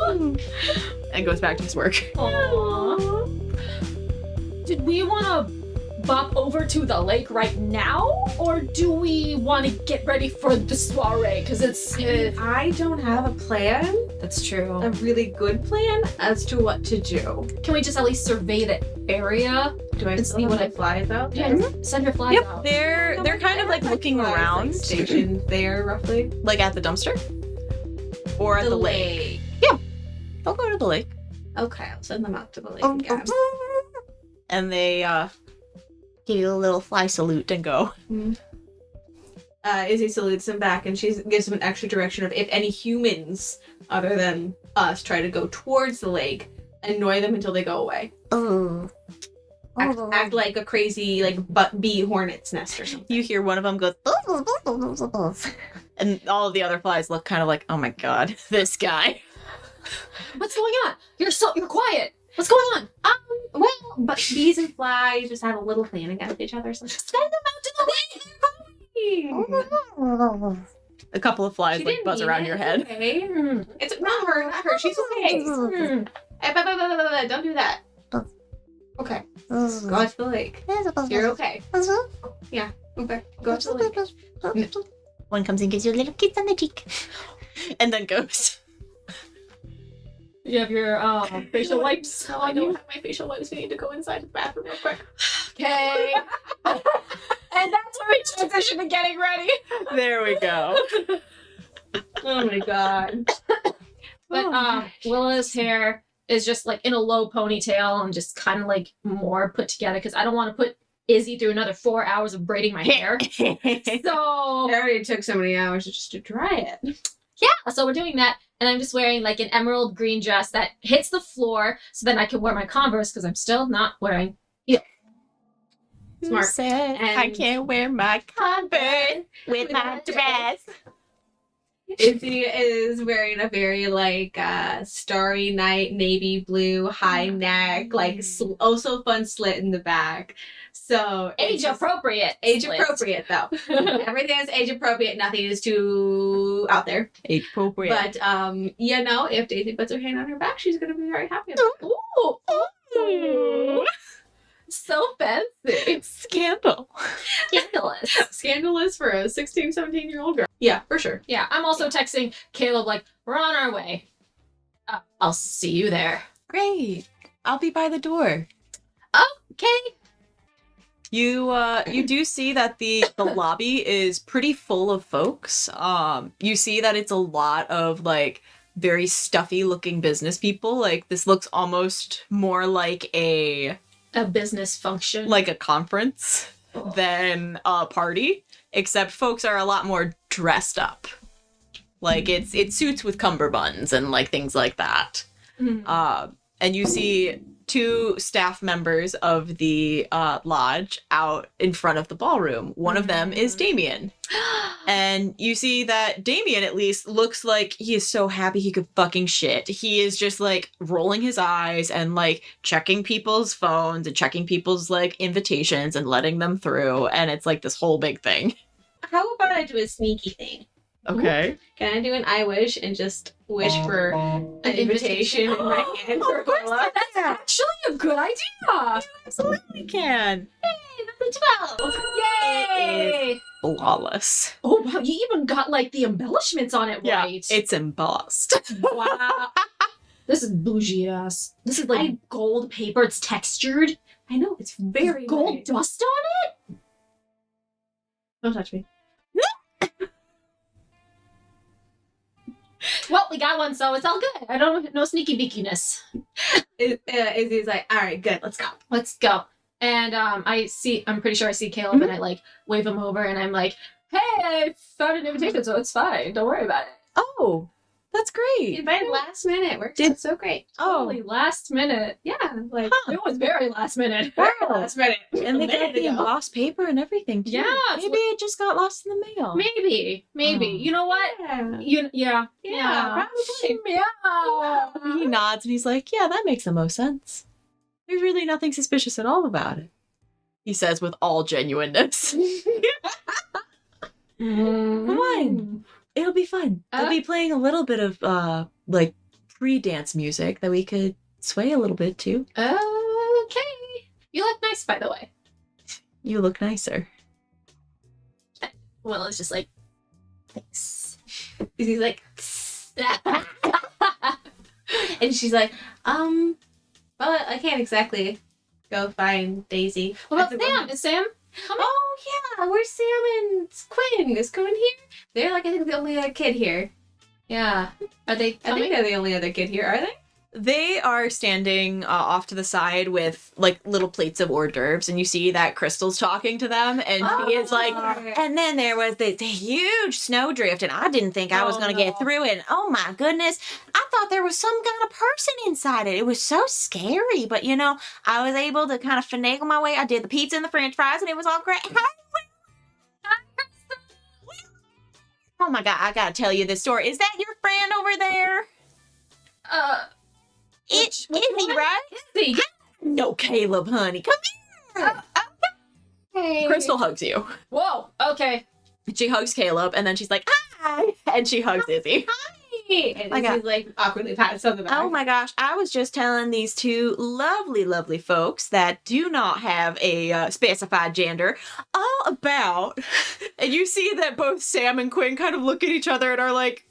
And goes back to his work. Aww. Did we want to bop over to the lake right now, or do we want to get ready for the soiree? Because it's... I don't have a plan, That's true. a really good plan as to what to do. Can we just at least survey the area? Do I Let's still see have what my I- flies out? Yeah, send your flies out. They're kind of looking around, Stationed there, roughly. at the dumpster or at the lake. They'll go to the lake, Okay, I'll send them out to the lake again. and they give you a little fly salute and go. Izzy salutes him back, and she gives him an extra direction of if any humans other than us try to go towards the lake, annoy them until they go away. Oh. Act like a crazy bee hornet's nest or something. You hear one of them go, and all of the other flies look kind of like, "Oh my god, this guy." What's going on? You're quiet. What's going on? Well, but bees and flies just have a little plan against each other, so send them out to the lake. A couple of flies She like didn't buzz mean around it. your head. Okay. Hmm. It's not her. She's okay. Don't do that. Okay. Go out to the lake. You're okay. Yeah. Okay. Go out to the lake. One comes and gives you a little kiss on the cheek, and then goes. You have your facial wipes. No, I don't have my facial wipes. We need to go inside the bathroom real quick. Okay. And that's where we transition to getting ready. There we go. Oh my god. But Willa's hair is just in a low ponytail and just kind of more put together because I don't want to put Izzy through another 4 hours of braiding my hair. So It already took so many hours just to dry it. yeah, so we're doing that. And I'm just wearing an emerald green dress that hits the floor so then I can wear my Converse because I'm still not wearing heels. Smart. Said I And- can't wear my Converse with my dress. Izzy is wearing a very like starry night navy blue high neck, like also fun slit in the back. So Age appropriate. Age appropriate though. Everything is age appropriate. Nothing is too out there. Age appropriate. But you know, if Daisy puts her hand on her back, she's gonna be very happy about it. Ooh. So fancy. Scandal. Scandalous. Scandalous for a 16, 17-year-old girl. Yeah, for sure. Yeah, I'm also texting Caleb like, we're on our way. I'll see you there. Great. I'll be by the door. Okay. You do see that the lobby is pretty full of folks. You see that it's a lot of like very stuffy looking business people. Like this looks almost more like a business function. like a conference than a party, except folks are a lot more dressed up. Like it's suits with cummerbunds and like things like that. And you see two staff members of the lodge out in front of the ballroom. One of them is Damien. And you see that Damien at least looks like he is so happy he could fucking shit. He is just like rolling his eyes and like checking people's phones and checking people's like invitations and letting them through. And it's like this whole big thing. How about I do a sneaky thing? Okay. Can I do an I wish and just wish for an invitation in my hand for Willa? That's actually a good idea. Absolutely can. Hey, that's a 12. Yay! Flawless. Oh, wow, you even got like the embellishments on it right. It's embossed. Wow. This is bougie ass. This is like gold paper. It's textured. I know, it's very gold nice. dust on it? Don't touch me. Well, we got one, so it's all good. I don't no sneaky beakiness. Izzy's like, all right, good, let's go. Let's go. And I'm pretty sure I see Caleb and I like wave him over and I'm like, hey, I found an invitation, so it's fine. Don't worry about it. Oh, that's great. Invited last minute. Worked out so great. Holy last minute. Yeah, like It was very last minute. last minute. And they got the ago. embossed paper and everything too. Yeah, it's Maybe it just got lost in the mail. Maybe. Oh. You know what? Yeah. Yeah. Probably. Yeah. He nods and he's like, yeah, that makes the most sense. There's really nothing suspicious at all about it. He says with all genuineness. Come on. It'll be fun. They'll be playing a little bit of like pre-dance music that we could sway a little bit to. Okay. You look nice, by the way. You look nicer. Well, it's just like, thanks. He's like, And she's like, well, I can't exactly go find Daisy. what about Sam? Is Sam coming? Oh yeah, where's Sam and Quinn? Is Quinn here? They're like, I think the only other kid here. Yeah. Are they I coming? think they're the only other kid here, are they? They are standing off to the side with like little plates of hors d'oeuvres, and you see that Crystal's talking to them, and she is like, and then there was this huge snowdrift, and I didn't think I was going to get through it. And oh my goodness, I thought there was some kind of person inside it. It was so scary, but you know, I was able to kind of finagle my way. I did the pizza and the french fries, and it was all great. Oh my God, I gotta tell you this story. Is that your friend over there? It's Izzy, right? Izzy. No, Caleb, honey. Come here. Hey. Crystal hugs you. Whoa. Okay. She hugs Caleb, and then she's like, hi. And she hugs Izzy. And My God. Izzy's like awkwardly pats on the back. Oh my gosh, I was just telling these two lovely, lovely folks that do not have a specified gender all about. And you see that both Sam and Quinn kind of look at each other and are like,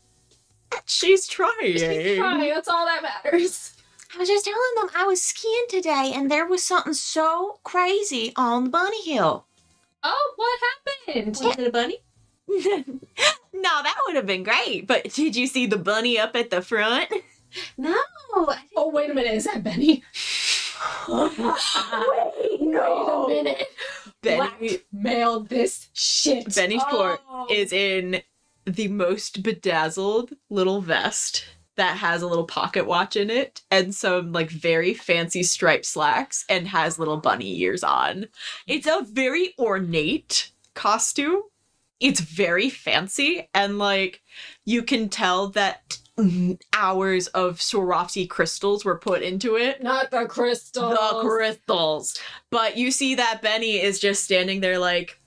she's trying. She's trying. That's all that matters. I was just telling them I was skiing today and there was something so crazy on the bunny hill. Oh, what happened? Was it a bunny? No, that would have been great. But did you see the bunny up at the front? No. Oh, wait a minute. Is that Benny? Wait a minute. Benny, Blackmailed this shit. Benny's court is in the most bedazzled little vest that has a little pocket watch in it and some like very fancy striped slacks and has little bunny ears on. It's a very ornate costume. it's very fancy, and like you can tell that hours of Swarovski crystals were put into it. Not the crystal. The crystals. But you see that Benny is just standing there like,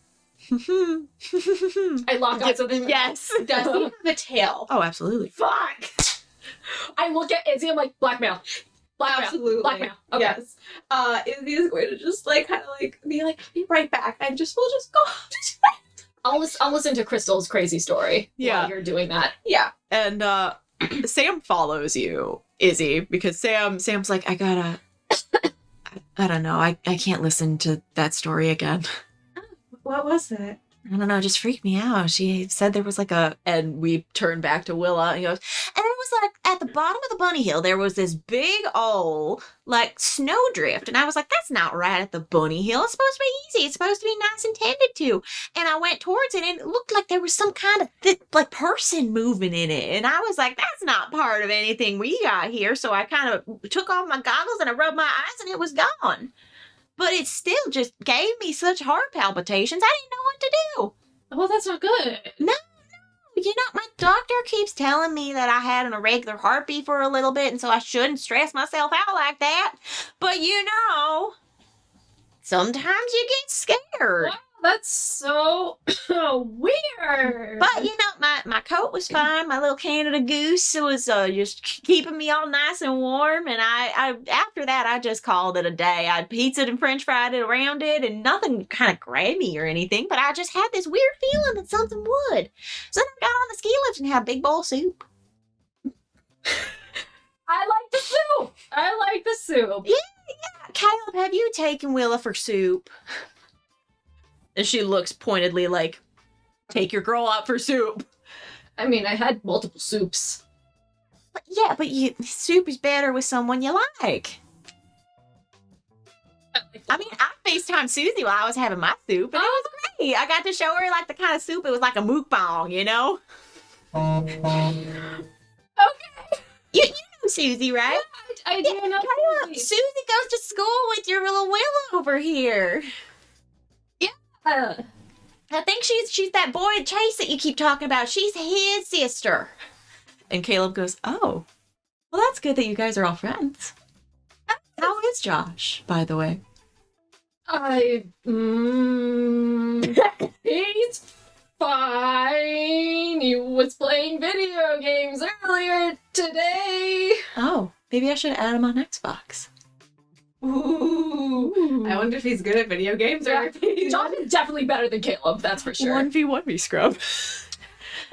I lock eyes with him. yes. Does he have a tail? Oh, absolutely. Fuck! I look at Izzy, I'm like, blackmail. Blackmail. Absolutely. Blackmail. Okay. Yes. Izzy is going to just like kind of like be right back, and we'll just go. I'll listen to Crystal's crazy story Yeah. while you're doing that. Yeah. And Sam follows you, Izzy, because Sam's like, I don't know, I can't listen to that story again. What was it? I don't know, it just freaked me out. She said there was like and we turn back to Willa, and he goes, and it was like at the bottom of the bunny hill, there was this big old like snowdrift. And I was like, that's not right at the bunny hill. It's supposed to be easy. It's supposed to be nice and tended to. And I went towards it, and it looked like there was some kind of like person moving in it. And I was like, that's not part of anything we got here. So I kind of took off my goggles and I rubbed my eyes, and it was gone. But it still just gave me such heart palpitations. I didn't know what to do. Well, that's not good. No. You know, my doctor keeps telling me that I had an irregular heartbeat for a little bit, and so I shouldn't stress myself out like that. But you know, sometimes you get scared. Wow, that's so weird. But you know, my coat was fine. My little Canada Goose was just keeping me all nice and warm. And I after that, I just called it a day. I pizzaed and French fried it around it, and nothing kind of grabbed me or anything. But I just had this weird feeling that something would. So then I got on the ski lift and had a big bowl of soup. I like the soup. I like the soup. Yeah. Caleb, have you taken Willa for soup? And she looks pointedly like, take your girl out for soup. I mean, I had multiple soups. But yeah, but soup is better with someone you like. I mean, I FaceTimed Susie while I was having my soup, and it was great. I got to show her like the kind of soup. It was like a mukbang, you know? Okay. You know Susie, right? I do know. Caleb, Susie goes to school with your little Willa over here. I think she's that boy Chase that you keep talking about. She's his sister. And Caleb goes, oh, well, that's good that you guys are all friends. How is Josh, by the way? He's fine. He was playing video games earlier today. Oh, maybe I should add him on Xbox. Ooh. I wonder if he's good at video games or if he's... Josh is definitely better than Caleb, that's for sure. 1v1 me scrub.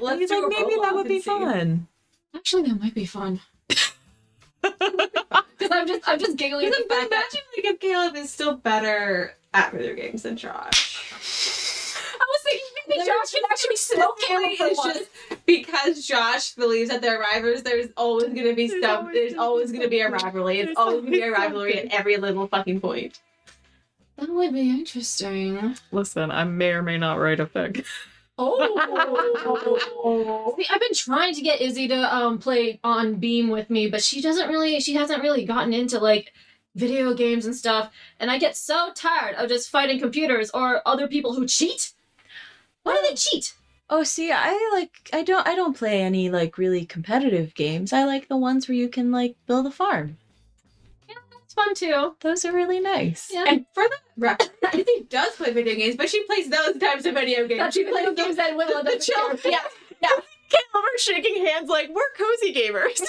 Let's He's do like, a maybe roll that off would be and see. fun. Actually, that might be fun. Because I'm just giggling at the fact that Imagine like if Caleb is still better at video games than Josh. I was thinking maybe Josh could actually smoke Caleb for It's once. just because Josh believes that they're rivals, there's always gonna be stuff. There's always gonna be a rivalry. It's always gonna be a rivalry at every little fucking point. That would be interesting. Listen, I may or may not write a fic. Oh. See, I've been trying to get Izzy to play on Beam with me, but she hasn't really gotten into like video games and stuff, and I get so tired of just fighting computers or other people who cheat. Why do they cheat? Oh, see, I don't play any like really competitive games. I like the ones where you can like build a farm. It's fun too. Those are really nice. Yeah. And for the record, Izzy does play video games, but she plays those types of video games. She plays games that Willa doesn't care for. Yeah. Caleb are shaking hands like we're cozy gamers.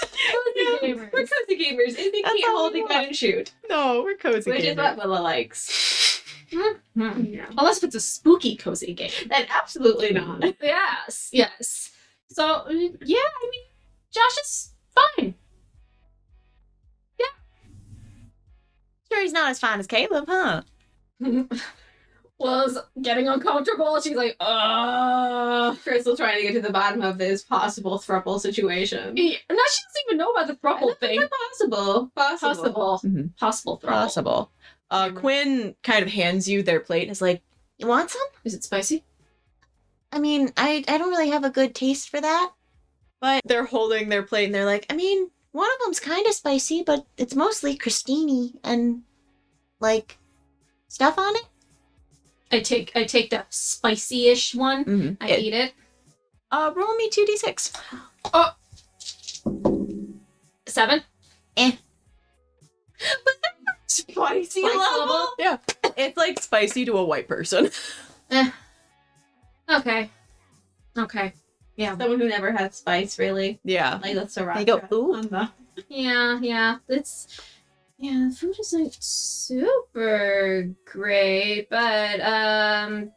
Gamers. We're cozy gamers. Izzy That's can't all hold we a gun and shoot, No, we're cozy which gamers. is what Willa likes. Yeah. Unless if it's a spooky cozy game. Then absolutely not. Yes. So, yeah, I mean, Josh is fine. Sure, he's not as fine as Caleb, huh? Was getting uncomfortable. She's like, Crystal trying to get to the bottom of this possible throuple situation. Yeah. Now she doesn't even know about the throuple thing. Possible. Possible. Possible throuple. Possible. Quinn kind of hands you their plate and is like, you want some? Is it spicy? I mean, I don't really have a good taste for that. But they're holding their plate and they're like, I mean, one of them's kind of spicy, but it's mostly crostini and, like, stuff on it. I take the spicy-ish one. I eat it. Roll me 2d6. Oh. 7. Spicy level? Yeah. It's like spicy to a white person. Okay. Yeah. Someone who never had spice, really. Yeah. Like, that's a They go, ooh. Yeah. The food isn't super great, but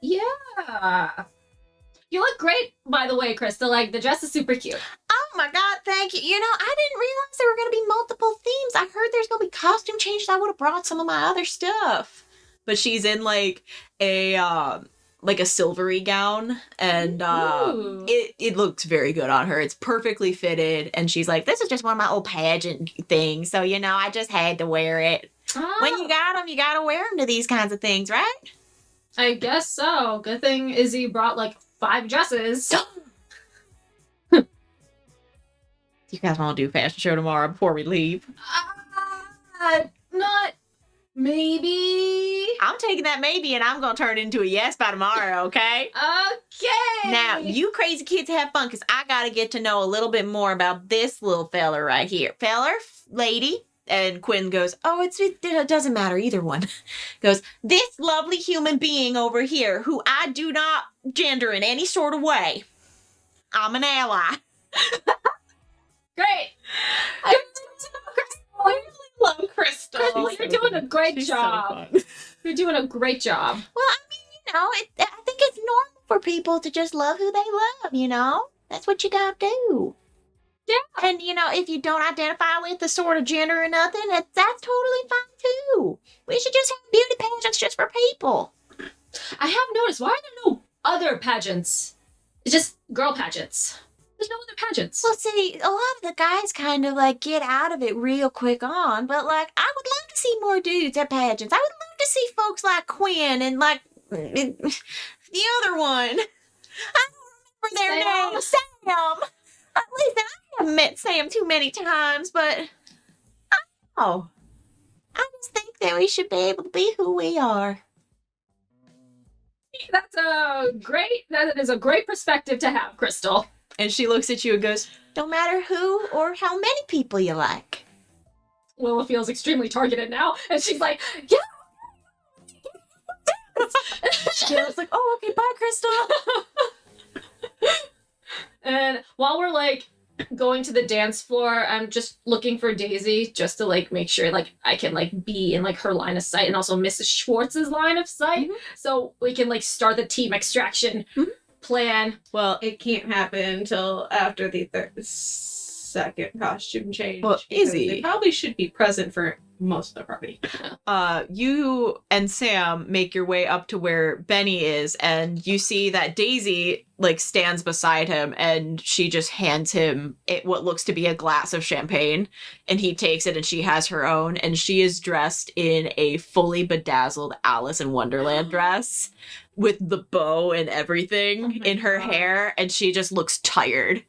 yeah. You look great, by the way, Crystal. Like, the dress is super cute. Oh my god, thank you. You know, I didn't realize there were going to be multiple themes. I heard there's going to be costume changes. I would have brought some of my other stuff. But she's in like a silvery gown, and it looks very good on her. It's perfectly fitted, and she's like, this is just one of my old pageant things, so you know, I just had to wear it. Oh. When you got them, you got to wear them to these kinds of things, right? I guess so. Good thing Izzy brought like 5 dresses. You guys want to do a fashion show tomorrow before we leave? Not maybe. I'm taking that maybe, and I'm going to turn it into a yes by tomorrow, okay? Okay. Now, you crazy kids have fun, because I got to get to know a little bit more about this little feller right here. Feller, lady. And Quinn goes, it doesn't matter, either one. Goes, this lovely human being over here, who I do not gender in any sort of way. I'm an ally. Great. I really love Crystal. Crystal, you're doing a great job. You're doing a great job. Well, I mean, you know, I think it's normal for people to just love who they love, you know? That's what you gotta do. Yeah. And, you know, if you don't identify with the sort of gender or nothing, that's totally fine, too. We should just have beauty pageants just for people. I have noticed, why are there no other pageants? It's just girl pageants. There's no other pageants. Well, see, a lot of the guys kind of, like, get out of it real quick on, but, like, I would love to see more dudes at pageants. I would love to see folks like Quinn and, like, the other one. I don't remember their name. Sam. Listen, I haven't met Sam too many times, but I don't know. I just think that we should be able to be who we are. That is a great perspective to have, Crystal. And she looks at you and goes, no matter who or how many people you like. Willa feels extremely targeted now, and she's like, yeah. Willa's like, oh, okay, bye, Crystal. And while we're like going to the dance floor, I'm just looking for Daisy just to like make sure like I can like be in like her line of sight and also Mrs. Schwartz's line of sight, so we can like start the team extraction plan. Well, it can't happen until after the second costume change. Well, Izzy, they probably should be present for most of the party. You and Sam make your way up to where Benny is, and you see that Daisy like stands beside him, and she just hands him what looks to be a glass of champagne, and he takes it, and she has her own, and she is dressed in a fully bedazzled Alice in Wonderland dress with the bow and everything in her hair, and she just looks tired.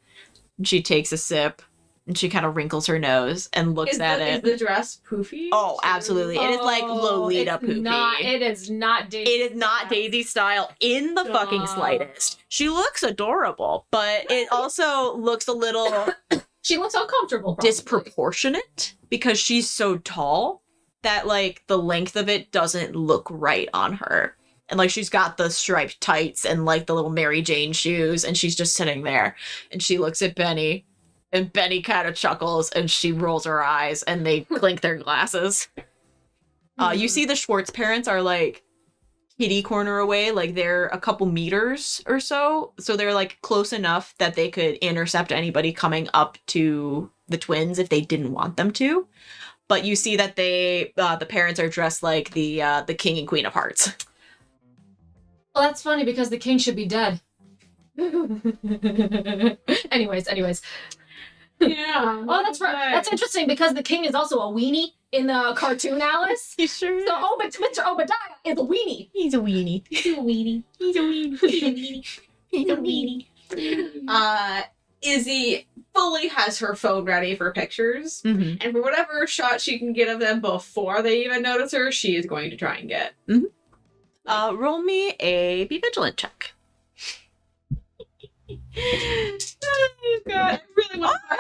And she takes a sip. And she kind of wrinkles her nose and looks at it. Is the dress poofy? Oh, absolutely. It is like Lolita poofy. It is not Daisy. It is not Daisy style in the fucking slightest. She looks adorable, but it also looks a little... She looks uncomfortable, probably. Disproportionate, because she's so tall that, like, the length of it doesn't look right on her. And, like, she's got the striped tights and, like, the little Mary Jane shoes, and she's just sitting there. And she looks at Benny. And Benny kind of chuckles, and she rolls her eyes, and they clink their glasses. You see the Schwartz parents are, like, kitty corner away. Like, they're a couple meters or so. So they're, like, close enough that they could intercept anybody coming up to the twins if they didn't want them to. But you see that the parents are dressed like the king and queen of hearts. Well, that's funny, because the king should be dead. Anyways. Yeah. Oh, that's right. That's interesting, because the king is also a weenie in the cartoon Alice. You sure? So Mr. Obadiah is a weenie. He's a weenie. He's a weenie. He's a weenie. He's a weenie. Izzy fully has her phone ready for pictures. Mm-hmm. And for whatever shot she can get of them before they even notice her, she is going to try and get. Mm-hmm. Roll me a be vigilant check. Oh god, I really want to.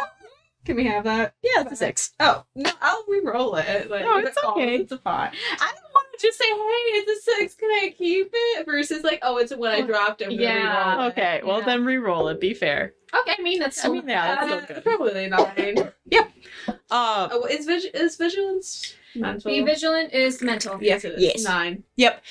Can we have that? Yeah, it's a 6. Oh no, I'll re-roll it. Like, No, if it's it falls, okay. It's a 5. I don't want to just say, "Hey, it's a 6. Can I keep it?" Versus like, "Oh, it's a 1. I dropped it. I'm gonna Yeah. re-roll it." Okay, well Yeah. then re-roll it. Be fair. Okay, I mean, that's I mean, yeah, that's still good. Probably 9. Oh, is vigilance mental? Be vigilant is mental. Yes, it is. Yes. 9. Yep.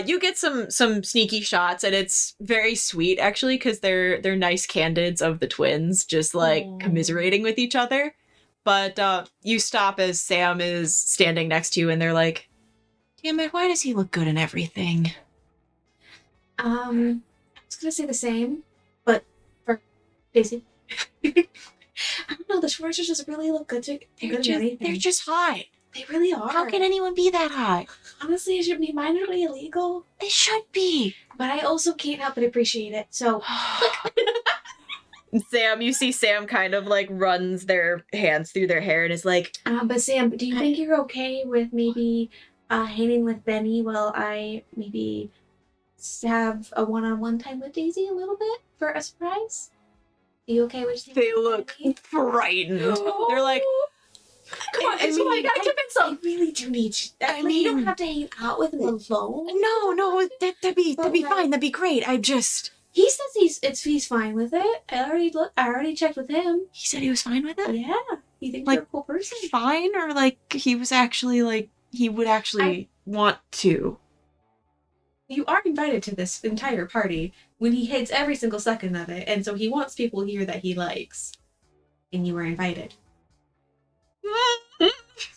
You get some sneaky shots, and it's very sweet actually, because they're nice candids of the twins, just like Aw. commiserating with each other. But you stop as Sam is standing next to you, and they're like, "Damn it! Why does he look good in everything?" I was gonna say the same, but for Daisy. I don't know, the Schwarzers just really look good to They're just hot. They really are. How can anyone be that hot? Honestly, it should be minorly illegal, It should be. but I also can't help but appreciate it. So Sam, you see Sam kind of like runs their hands through their hair and is like, but Sam, do you think you're okay with maybe hanging with Benny while I maybe have a one-on-one time with Daisy a little bit for a surprise? Are you okay with they look frightened. They're like, Come on, Izzy, you gotta convince I them. really do need you. I You don't mean- have to hang out with him alone. no, that'd be fine. That'd be great. He says he's fine with it. I already checked with him. He said he was fine with it? Yeah, he thinks Like, you're a cool person. Fine? Or like he was actually like, he would actually want to? You are invited to this entire party when he hates every single second of it, and so he wants people here that he likes, and you were invited.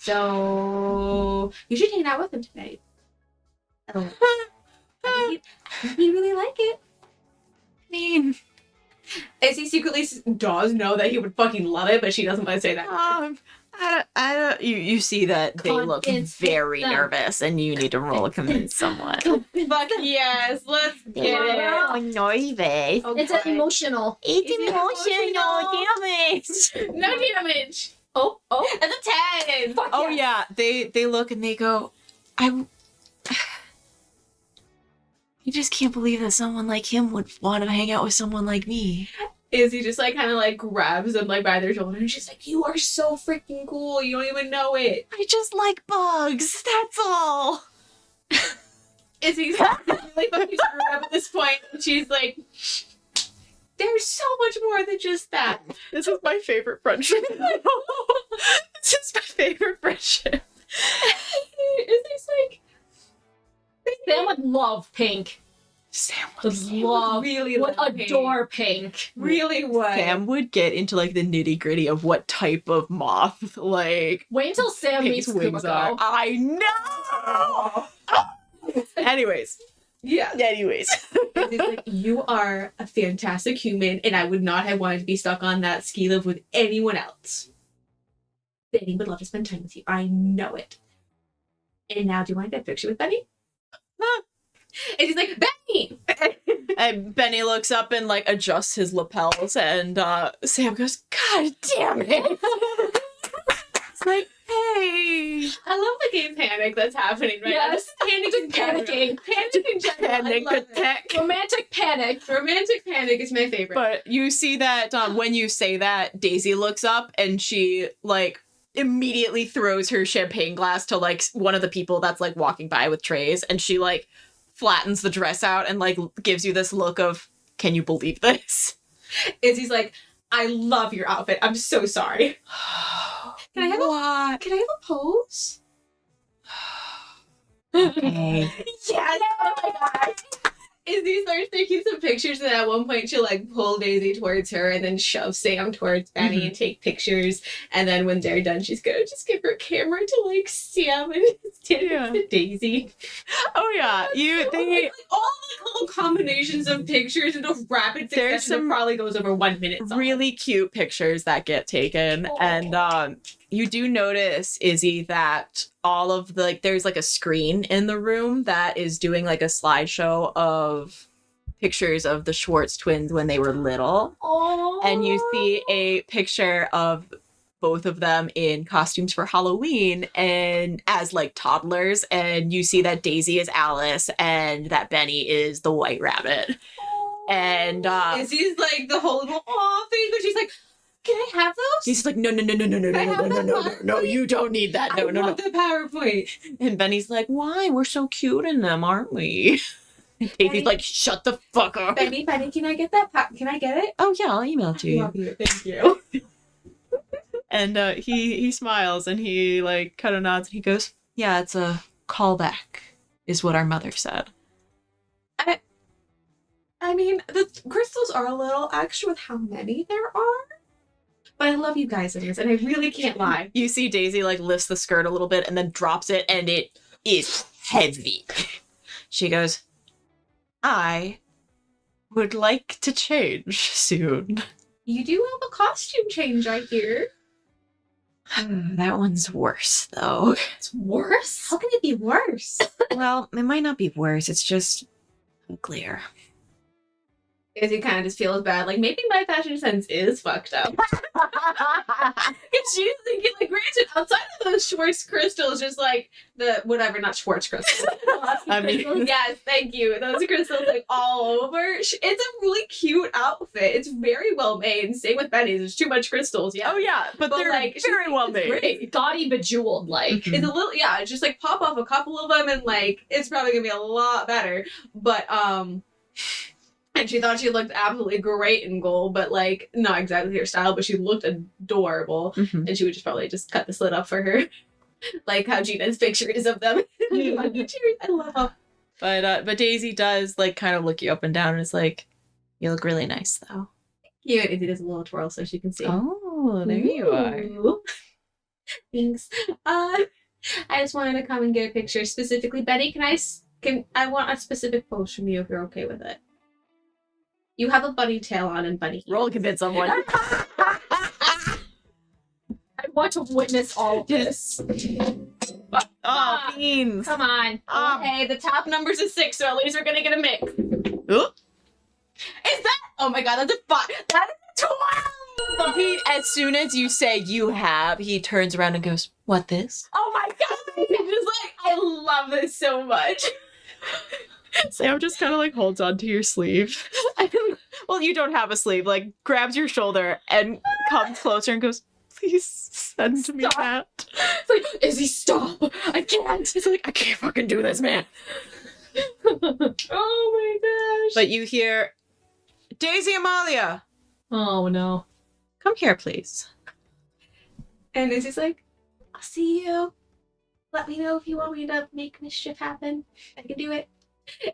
So you should hang out with him tonight. Oh, I think he'd really like it. I mean, As he secretly does know that he would fucking love it, but she doesn't want to say that. I don't, you see that they look Convince very them. nervous and you need to roll a convince someone. Fuck yes, let's get it. nervous. It's an emotional. It's emotional damage. No damage. Oh, That's a 10. fuck Oh yes. yeah, they look and they go, I just can't believe that someone like him would want to hang out with someone like me. Izzy just like kind of like grabs them like by their shoulder and she's like, "You are so freaking cool. You don't even know it." I just like bugs, that's all. Izzy's really fucking screwed up at this point. And she's like, "There's so much more than just that." This is my favorite friendship. This is my favorite friendship. Izzy's like, Sam would love pink. Sam Would love, really would love pink. adore pink. Really would. Sam would get into like the nitty gritty of what type of moth like Wait until Sam Pink's meets wings are. Kumiko. I know. Anyways. Yeah. Anyways. Izzy's like, "You are a fantastic human, and I would not have wanted to be stuck on that ski lift with anyone else. Benny would love to spend time with you. I know it." And now, do you want to get a picture with Benny? And he's like, "Benny!" And Benny looks up and like adjusts his lapels and Sam goes, "God damn it." It's like, hey. I love the game panic that's happening right now. Yes. Just panic in general. Panicking. Panic in general. Panic I love it. attack. Romantic panic. Romantic panic is my favorite. But you see that when you say that, Daisy looks up and she like immediately throws her champagne glass to like one of the people that's like walking by with trays, and she like flattens the dress out and like gives you this look of, can you believe this? Izzy's like, "I love your outfit. I'm so sorry." Can I have What? Can I have a pose? Okay. Yes! Oh my god! Izzy starts taking some pictures, and at one point she'll like pull Daisy towards her and then shove Sam towards Benny and take pictures. And then when they're done, she's gonna just give her camera to like Sam and Yeah. to Daisy. Oh yeah, Like, all the little combinations of pictures in a rapid There's succession some that probably goes over 1 minute. Song. really cute pictures that get taken, and you do notice, Izzy, that all of the like there's like a screen in the room that is doing like a slideshow of pictures of the Schwartz twins when they were little. Oh. And you see a picture of both of them in costumes for Halloween and as like toddlers, and you see that Daisy is Alice and that Benny is the White Rabbit. And Izzy's like the whole little aw thing, but she's like, can I have those? he's like, no, you don't need that. I want the PowerPoint. And Benny's like, why? We're so cute in them, aren't we? And Daisy's Benny- like, shut the fuck up. Benny, can I get that? Can I get it? Oh yeah, I'll email it to you. Love you. Thank you. And he smiles and he like kind of nods and he goes, yeah, it's a callback, is what our mother said. I mean, the crystals are a little extra with how many there are. But I love you guys in this, and I really can't lie. You see Daisy like lifts the skirt a little bit and then drops it, and it is heavy. She goes, I would like to change soon. You do have a costume change, I hear. That one's worse, though. It's worse. How can it be worse? Well, it might not be worse. It's just uglier. Izzy kind of just feels bad. Like, maybe my fashion sense is fucked up. She's thinking, like, granted, outside of those Schwartz crystals, just like the whatever, not Schwartz crystals. I mean- yes, thank you. Those crystals, like, all over. It's a really cute outfit. It's very well made. Same with Benny's. There's too much crystals, yeah. Oh yeah, but they're like, very well made. Great. Gaudy bejeweled, like. Mhm. It's a little, yeah, just like pop off a couple of them and like it's probably gonna be a lot better. But and she thought she looked absolutely great in gold, but like not exactly her style, but she looked adorable. Mhm. And she would just probably just cut the slit up for her. Like how Gina's picture is of them. I love them. But Daisy does like kind of look you up and down and is like, you look really nice though. Yeah, and it does a little twirl so she can see. Oh, there you are. Ooh. Thanks. I just wanted to come and get a picture. Specifically, Betty, I want a specific pose from you if you're okay with it. You have a bunny tail on and bunny. Roll to convince someone. I want to witness all of this. Oh, beans. Come on. Hey, the top number's a 6, so at least we're gonna get a mix. Ooh. Is that? Oh my god, that's a 5. That is a 12. He, as soon as you say you have, he turns around and goes, what this? Oh my god! He's just like, I love this so much. Sam just kind of like holds onto your sleeve. Well, you don't have a sleeve, like grabs your shoulder and comes closer and goes, please send me that. It's like, Izzy, stop. I can't. He's like, I can't fucking do this, man. Oh my gosh. But you hear, Daisy Amalia, Oh, no. come here, please. And Izzy's like, I'll see you. Let me know if you want me to make mischief happen. I can do it.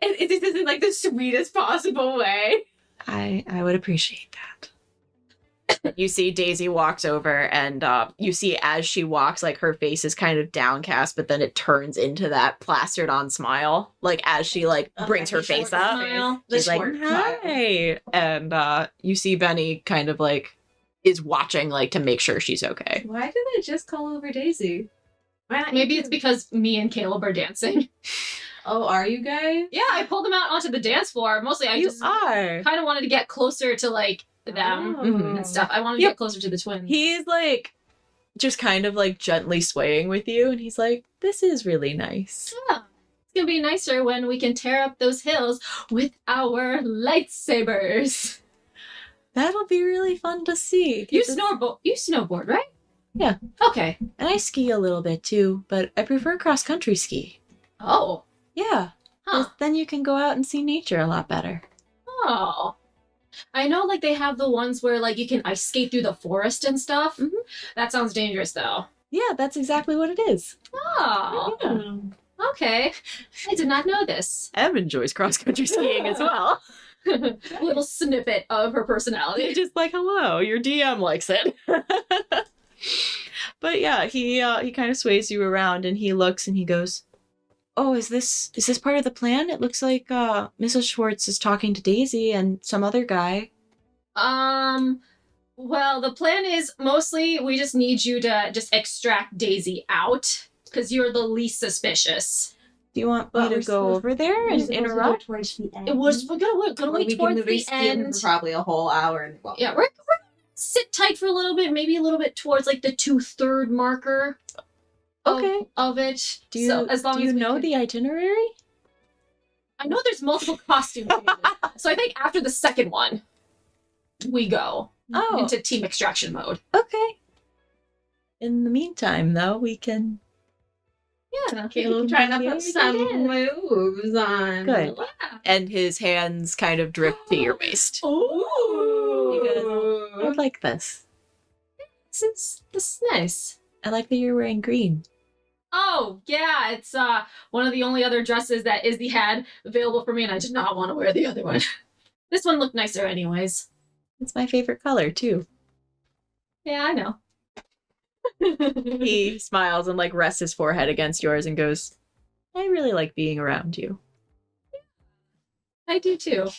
and Izzy says in like the sweetest possible way. I would appreciate that. You see Daisy walks over and you see as she walks, like her face is kind of downcast, but then it turns into that plastered on smile. Like as she like brings her face up. Smile. She's like, hi. And you see Benny kind of like is watching like to make sure she's okay. Why did I just call over Daisy? Why not Maybe you? it's because me and Caleb are dancing. Oh, are you guys? Yeah, I pulled them out onto the dance floor. Mostly I just are. kind of wanted to get closer to like them Oh. and stuff. I wanted to Yep. get closer to the twins. He's like just kind of like gently swaying with you, and he's like, this is really nice. Yeah. It's gonna be nicer when we can tear up those hills with our lightsabers. That'll be really fun to see. You snowboard, right? Yeah. Okay. And I ski a little bit too, but I prefer cross country ski. Oh. Yeah. Huh. Then you can go out and see nature a lot better. Oh. I know like they have the ones where like you can ice skate through the forest and stuff. Mhm. That sounds dangerous though. Yeah, that's exactly what it is. Oh. Yeah. Okay. I did not know this. Em enjoys cross country skiing as well. Little snippet of her personality. Just like, hello, your DM likes it. But yeah, he kind of sways you around and he looks and he goes, oh, is this part of the plan? It looks like Mrs. Schwartz is talking to Daisy and some other guy. Well, the plan is mostly we just need you to just extract Daisy out because you're the least suspicious. Do you want me But to we're go supposed- over there and interrupt? Towards the end. We're gonna Or wait we can towards literally the ski in end. for probably a whole hour. And well, Yeah, we're sit tight for a little bit, maybe a little bit towards like the 2/3 marker of it. Do you, so as long do you as we know can- the itinerary? I know there's multiple costume changes. So I think after the second one, we go into team extraction mode. Okay. In the meantime, though, we can... Yeah. Caleb trying to put some moves on. Good. And his hands kind of drift to your waist. Ooh. I like this. This is nice. I like that you're wearing green. Oh, yeah, it's one of the only other dresses that Izzy had available for me, and I did not want to wear the other one. This one looked nicer anyways. It's my favorite color, too. Yeah, I know. He smiles and, like, rests his forehead against yours and goes, I really like being around you. I do too.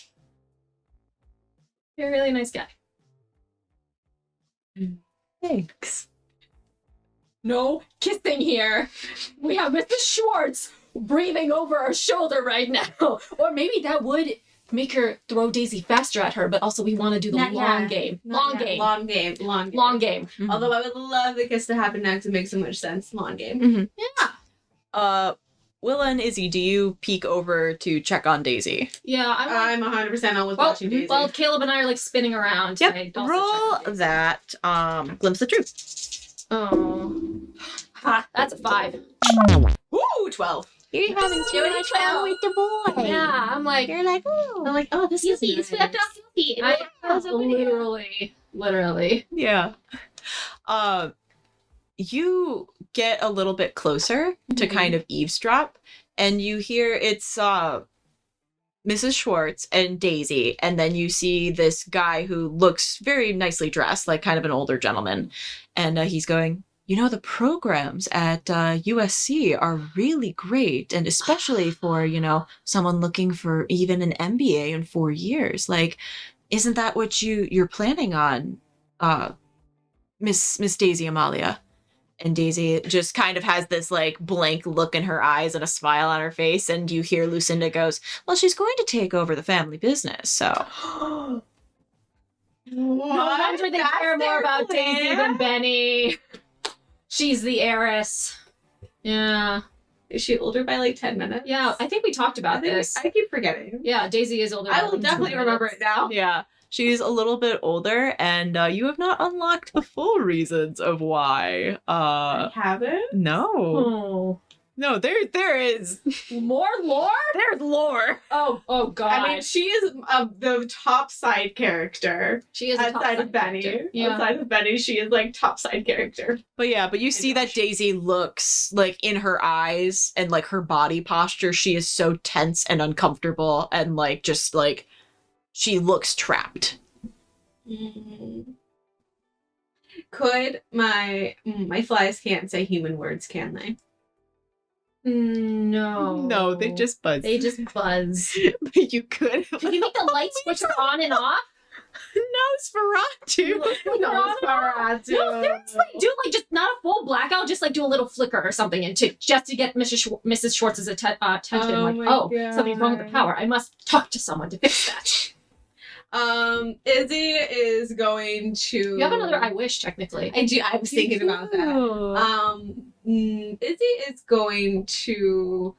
You're a really nice guy. Thanks. No kissing here. We have Mr. Schwartz breathing over our shoulder right now. Or maybe that would make her throw Daisy faster at her, but also we want to do the Not long yet. game. Not Long yet. game. Long game. Long game. Long game. Although I would love the kiss to happen next. It makes so much sense. Long game. Willa and Izzy, do you peek over to check on Daisy? Yeah, I'm 100% on with watching Daisy. well, Caleb and I are like spinning around. Yep. I also Roll check on Daisy. that glimpse the truth. Oh. Ha, that's a 5. Ooh, 12. You're having too much fun with the boy. Yeah, I'm like, You're like, oh. I'm like, oh, this is Yuki, nice. swept off Yuki. I was over there. literally. Yeah. You get a little bit closer to kind of eavesdrop, and you hear it's Mrs. Schwartz and Daisy, and then you see this guy who looks very nicely dressed, like kind of an older gentleman, and he's going, you know, the programs at USC are really great, and especially for, you know, someone looking for even an MBA in 4 years. Like, isn't that what you're planning on, Miss Daisy Amalia? And Daisy just kind of has this like blank look in her eyes and a smile on her face, and you hear Lucinda goes, well, she's going to take over the family business, so. No wonder they care more about Daisy than Benny. She's the heiress. Yeah. Is she older by like 10 minutes? Yeah, I think we talked about this. I keep forgetting. Yeah, Daisy is older. I by will like 2 definitely remember minutes. it now. Yeah, she's a little bit older, and you have not unlocked the full reasons of why. I haven't? No. Oh. No, there is. More lore? There's lore. Oh God. I mean, she is the top side character. she is a top Outside of side Benny. character. Yeah. Outside of Benny, she is like top side character. But you see that Daisy looks like in her eyes and like her body posture, she is so tense and uncomfortable and like just like she looks trapped. Could my flies can't say human words, can they? No. No, they just buzz. They just buzz. But you could. Can you make the light switch on and off? Nosferatu. No, seriously, do like just not a full blackout, just like do a little flicker or something, and just to get Mrs. Schwartz's attention. Oh Like, my oh, something's wrong with the God. power. I must talk to someone to fix that. Izzy is going to. You have another I wish, technically. I do. I was thinking about that. Izzy is going to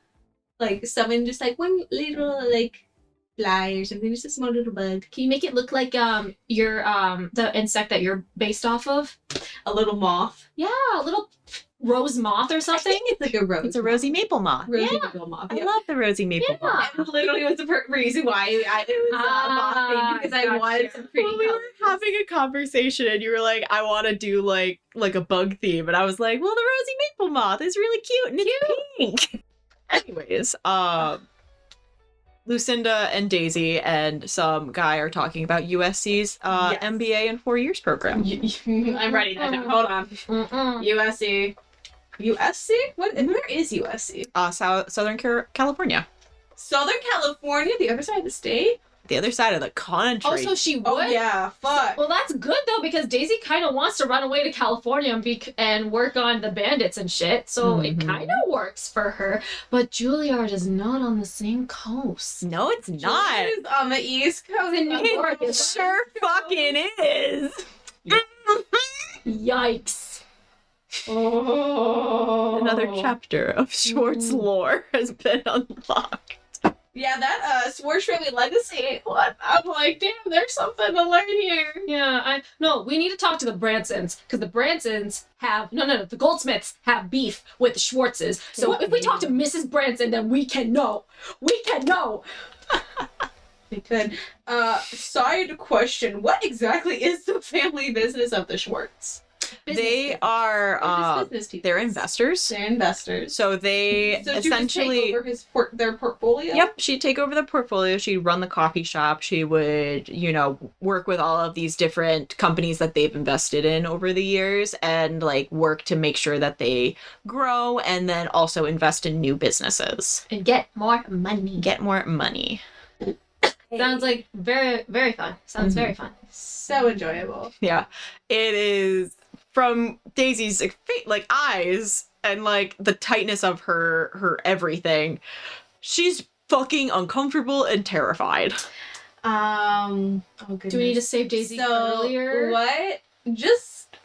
like summon just like one little like fly or something, just a small little bug, Can you make it look like your the insect that you're based off of? a little moth. Yeah, a little rose moth or I something. think it's like a rose. It's a rosy maple moth. rosy Yeah. little moth. I Yeah. love the rosy maple Yeah. moth. And literally was the reason why it was a moth thing, because I gotcha. wanted some pretty Well, we were colors. having a conversation and you were like, I want to do like a bug theme, and I was like, well, the rosy maple moth is really cute and it's pink. Anyways, Lucinda and Daisy and some guy are talking about USC's Yes. MBA in 4 years program. I'm ready now. Hold on. Mm-mm. USC. USC? What? Where is USC? Southern California, Southern California, the other side of the state. the other side of the country. Also, she would. Oh yeah, fuck. Well, that's good though, because Daisy kind of wants to run away to California and work on the bandits and shit. So it Mhm. kind of works for her. But Juilliard is not on the same coast. no, it's not. Julia's on the East Coast. In New York, It it's sure fucking is. Yikes. Oh. Another chapter of Schwartz lore has been unlocked. Yeah, that Schwartz family legacy one. I'm like, damn, there's something to learn here. Yeah, no, we need to talk to the Bransons, because the Bransons have, no, the Goldsmiths have beef with the Schwartzes. So if we talk to Mrs. Branson, then we can know. We can know. We could. Side question: what exactly is the family business of the Schwartz? They are Business people. they're investors. They're investors. So they So essentially take over their portfolio. Yep, she'd take over the portfolio. She'd run the coffee shop. She would, work with all of these different companies that they've invested in over the years and like work to make sure that they grow and then also invest in new businesses. And get more money. Get more money. Sounds like very, very fun. Sounds very fun. So enjoyable. Yeah. It is from Daisy's like eyes and like the tightness of her everything. She's fucking uncomfortable and terrified. Oh goodness. Do we need to save Daisy earlier? What? Just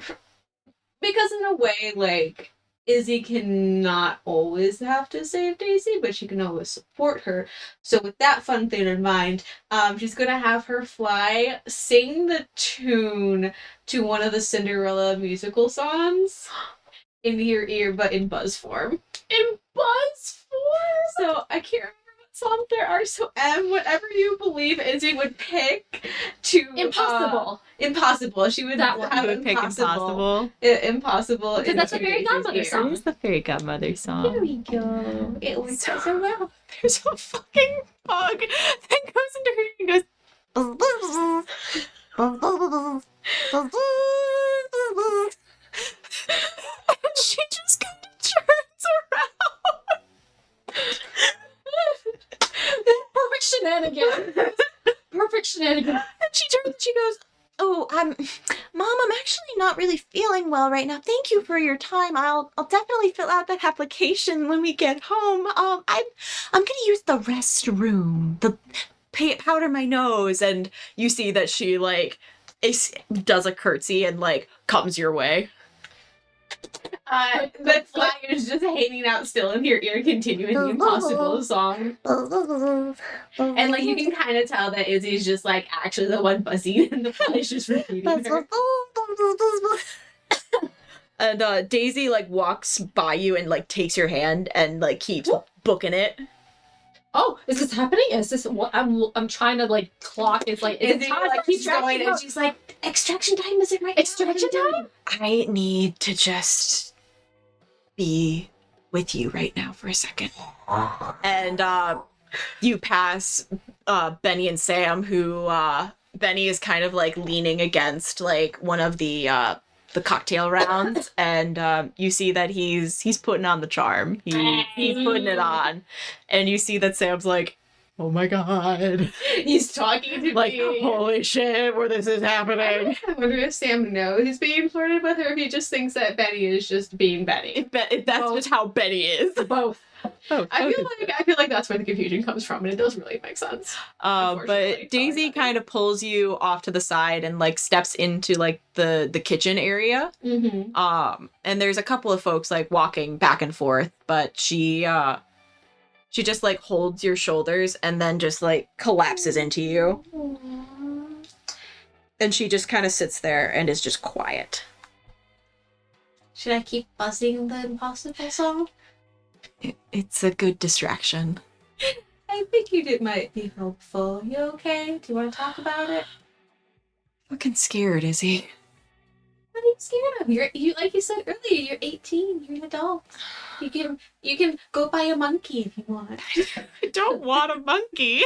because in a way, like, Izzy cannot always have to save Daisy, but she can always support her. So with that fun thing in mind, she's gonna have her fly sing the tune to one of the Cinderella musical songs in your ear, but in buzz form. In buzz form? So I can't remember what songs there are. So whatever you believe Izzy would pick to Impossible. Impossible. She would That one. have Would pick impossible. Impossible. Impossible. Because that's a fairy godmother It song. is the fairy godmother song. There we go. It works so well. There's a fucking bug that goes into her and goes. And she just kind of turns around. Perfect shenanigans. Perfect shenanigans. And she turns and she goes, "Oh, Mom, I'm actually not really feeling well right now. Thank you for your time. I'll definitely fill out that application when we get home. I'm gonna use the restroom. Powder my nose." And you see that she like does a curtsy and like comes your way. The flyer's just hanging out still in your ear, continuing the Impossible song. And like you can kind of tell that Izzy's just like actually the one buzzing, and the fly's just repeating her. And Daisy like walks by you and like takes your hand and like keeps booking it. Oh, is this happening? Is this what I'm trying to like clock? Is like is it Izzy time like to keeps going, and extraction? she's like, "Extraction time, is it right? Extraction time? I need to just be with you right now for a second. And you pass Benny and Sam, who Benny is kind of like leaning against like one of the cocktail rounds, and you see that he's putting on the charm. He's putting it on, and you see that Sam's like, "Oh my god." He's talking to Like, me. holy shit, where this is happening. I wonder if Sam knows he's being flirted with, or if he just thinks that Benny is just being Benny. If that's just how Benny is. Both. Oh, I feel like that's where the confusion comes from, and it does really make sense. Unfortunately, but Daisy sorry. kind of pulls you off to the side and like steps into like the kitchen area. Mm-hmm. And there's a couple of folks like walking back and forth, but she just like holds your shoulders and then just like collapses into you. And she just kind of sits there and is just quiet. Should I keep buzzing the Impossible song? It's a good distraction. I think it might be helpful. You okay? Do you want to talk about it? Fucking scared, is he? What are you scared of? You like you said earlier, you're 18. You're an adult. You can go buy a monkey if you want. I don't want a monkey.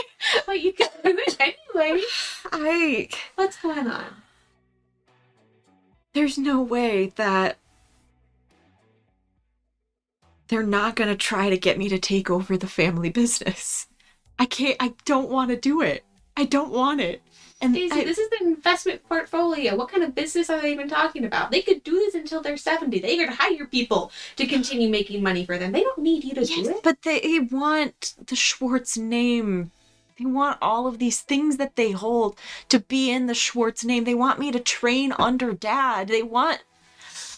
But you can do it anyway. What's going on? There's no way that they're not gonna try to get me to take over the family business. I don't want to do it. I don't want it. And Daisy, this is an investment portfolio. What kind of business are they even talking about? They could do this until they're 70. They could hire people to continue making money for them. They don't need you to do it. But they want the Schwartz name They want all of these things that they hold to be in the Schwartz name. They want me to train under Dad.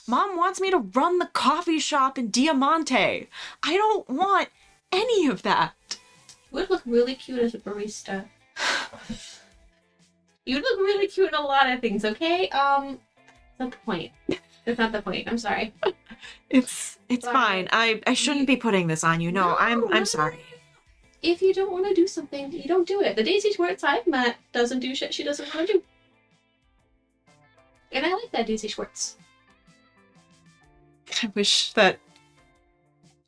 Mom wants me to run the coffee shop in Diamante. I don't want any of that. You would look really cute as a barista. You'd look really cute in a lot of things, okay? That's not the point. That's not the point. I'm sorry. It's fine. I shouldn't be putting this on you. No, I'm sorry. If you don't want to do something, you don't do it. The Daisy Schwartz I've met doesn't do shit she doesn't want to do. And I like that Daisy Schwartz. I wish that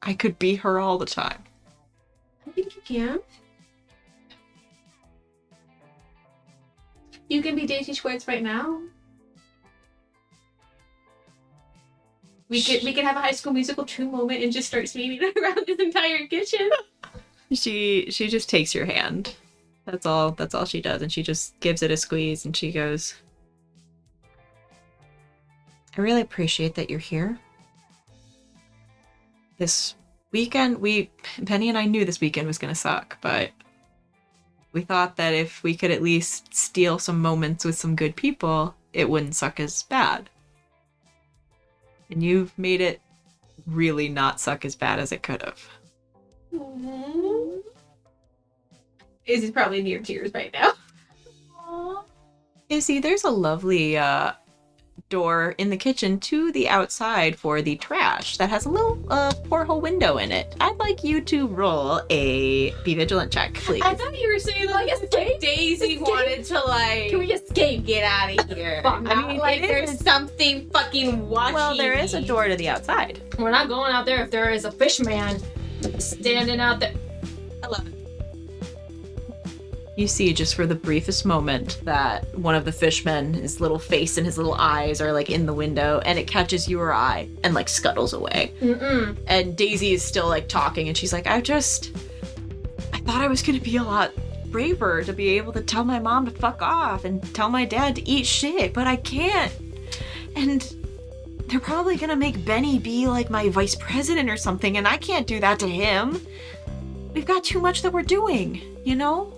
I could be her all the time. I think you can. You can be Daisy Schwartz right now. We could have a High School Musical 2 moment and just start spinning around this entire kitchen. She just takes your hand. That's all she does, and she just gives it a squeeze and she goes, I really appreciate that you're here. This weekend, Penny and I knew this weekend was gonna suck, but we thought that if we could at least steal some moments with some good people, it wouldn't suck as bad. And you've made it really not suck as bad as it could have. Izzy's probably near tears right now. Izzy, there's a lovely door in the kitchen to the outside for the trash that has a little porthole window in it. I'd like you to roll a be vigilant check, please. I thought you were saying like escape. Daisy wanted to like Can we escape? get out of here. Fuck, I mean, like there's something fucking watching. Well, there is a me. door to the outside. We're not going out there if there is a fish man standing out there. 11. You see just for the briefest moment that one of the fishmen, his little face and his little eyes are like in the window, and it catches your eye and like scuttles away. And Daisy is still like talking, and she's like, I thought I was gonna be a lot braver to be able to tell my mom to fuck off and tell my dad to eat shit, but I can't. And they're probably gonna make Benny be like my vice president or something, and I can't do that to him. We've got too much that we're doing, you know?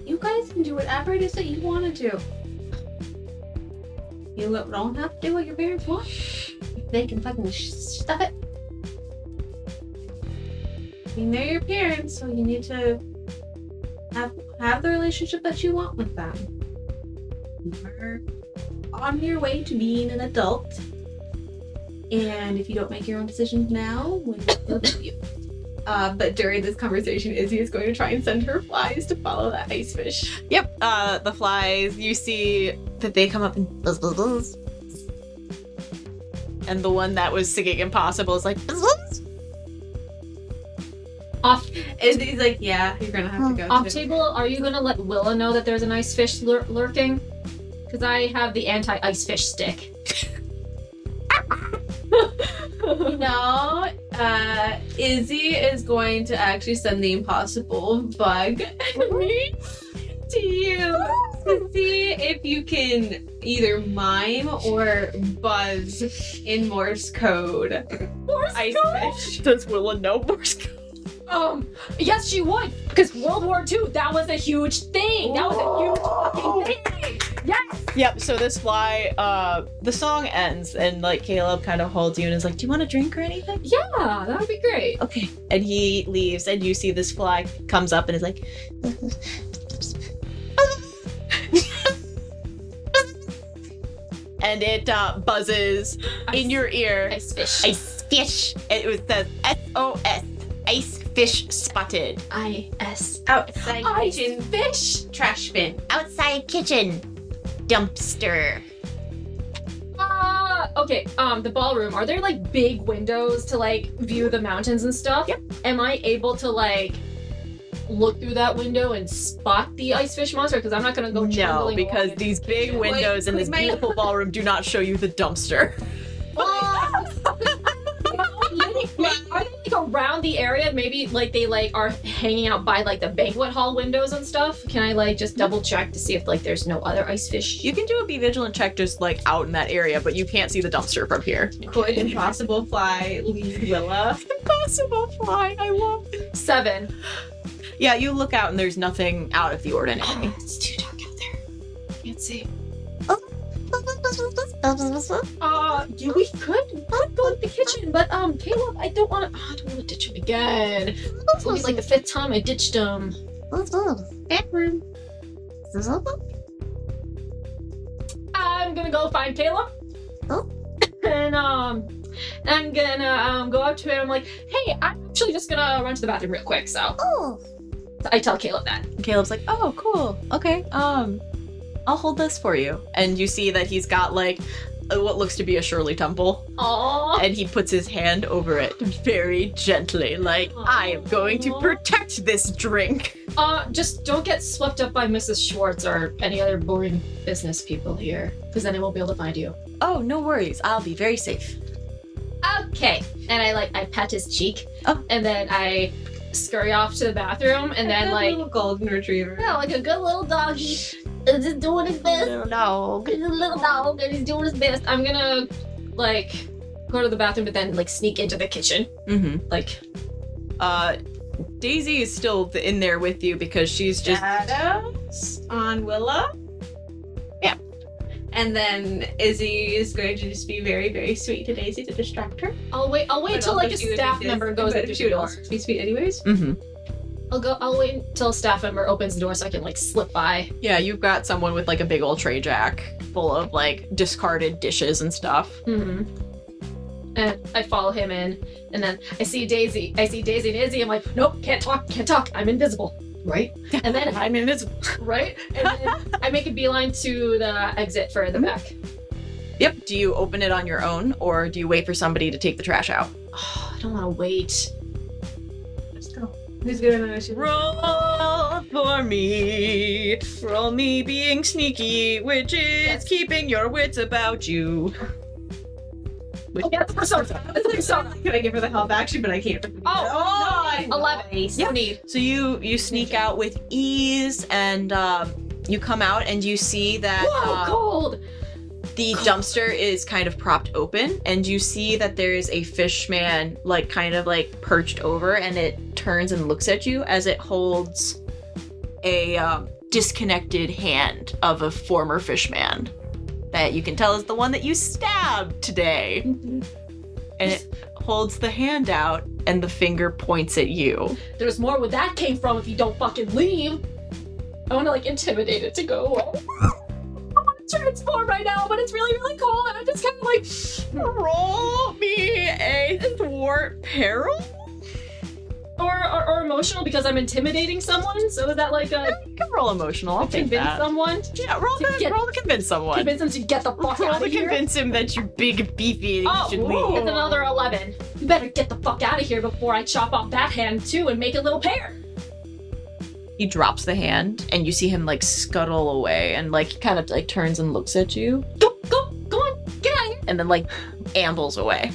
You guys can do whatever it is that you want to do. You don't have to do what your parents want. They can fucking stuff it. I mean, they're your parents, so you need to have the relationship that you want with them. You're on your way to being an adult. And if you don't make your own decisions now, when will you? But during this conversation, Izzy is going to try and send her flies to follow that ice fish. Yep, the flies, you see that they come up and buzz, buzz, buzz. And the one that was singing Impossible is like, buzz, buzz. Off Izzy's like, yeah, you're gonna have to go off too. table, are you gonna let Willa know that there's an ice fish lurking? Because I have the anti-ice fish stick. No, Izzy is going to actually send the impossible bug to you to see if you can either mime or buzz in Morse code. Morse Ice code? fish. Does Willa know Morse code? Yes, she would. Because World War II, that was a huge thing. That was a huge fucking thing. Yes. Yep, so this fly, the song ends, and like Caleb kind of holds you and is like, do you want a drink or anything? Yeah, that would be great. Okay. And he leaves, and you see this fly comes up and is like, and it buzzes in your ear. Ice fish. Ice fish. It says SOS. Ice fish spotted. I-S. Outside Ice kitchen fish. trash bin. Outside kitchen. Dumpster. Okay, the ballroom, are there like big windows to like view the mountains and stuff? Yep. Am I able to like look through that window and spot the ice fish monster? Because I'm not gonna go No, trundling because along. these big windows in this my- beautiful ballroom do not show you the dumpster. Are they like around the area? Maybe like they like are hanging out by like the banquet hall windows and stuff? Can I like just double check to see if like there's no other ice fish? You can do a be vigilant check just like out in that area, but you can't see the dumpster from here. Could impossible fly leave Willa? Impossible fly, I love it. 7. Yeah, you look out and there's nothing out of the ordinary. It's too dark out there. Can't see. Yeah, we could go to the kitchen, but Caleb, I don't want to ditch him again. It's only like the 5th time I ditched him. Back room. I'm gonna go find Caleb. Oh. And I'm gonna go up to him. I'm like, hey, I'm actually just gonna run to the bathroom real quick. So Oh. I tell Caleb that. Caleb's like, oh, cool. Okay, I'll hold this for you. And you see that he's got like what looks to be a Shirley Temple. Aww. And he puts his hand over it very gently, like, I am going to protect this drink. Just don't get swept up by Mrs. Schwartz or any other boring business people here, because then I won't be able to find you. Oh, no worries. I'll be very safe. Okay. And I pat his cheek. Oh. And then I scurry off to the bathroom, and then That little golden retriever. yeah, like a good little doggy. Is just doing his best. No. He's a little dog, and he's doing his best. I'm gonna go to the bathroom, but then sneak into the kitchen. Mm-hmm. Like, Daisy is still in there with you because she's just... Shadows on Willa. Yeah. And then Izzy is going to just be very, very sweet to Daisy to distract her. I'll wait But till like a also she would staff be member goes but into she the would door. also be sweet anyways. Mm-hmm. I'll wait until a staff member opens the door so I can slip by. Yeah, you've got someone with a big old tray jack full of discarded dishes and stuff. Mm-hmm. And I follow him in, and then I see Daisy and Izzy. I'm like, nope, can't talk. I'm invisible, right? And then I'm invisible. right, and then I make a beeline to the exit for the back. Yep. Do you open it on your own, or do you wait for somebody to take the trash out? Oh, I don't want to wait. Let's go. Who's gonna shoot? Roll for me. Roll me being sneaky, which is keeping your wits about you. Oh, yeah, that's persona. That's persona. Can I give her the help action? But I can't. Oh, no, 11. Yeah. No need. So you sneak out with ease, and you come out and you see that Whoa, cold. the dumpster is kind of propped open, and you see that there is a fish man perched over, and it turns and looks at you as it holds a disconnected hand of a former fish man that you can tell is the one that you stabbed today. Mm-hmm. And it holds the hand out, and the finger points at you. There's more where that came from if you don't fucking leave. I want to intimidate it to go away. I want to transform right now, but it's really, really cold, and I'm just kind of Roll me a thwart peril? or emotional because I'm intimidating someone. So is that a You can roll emotional. I'll take convince that. someone? Yeah, roll to convince someone. Convince them to get the fuck Roll out to of here. convince him that you're big and beefy and Oh, you should ooh, leave. it's another 11. You better get the fuck out of here before I chop off that hand too and make a little pair. He drops the hand, and you see him scuttle away, and kind of turns and looks at you, Go on, get out of here. and then ambles away.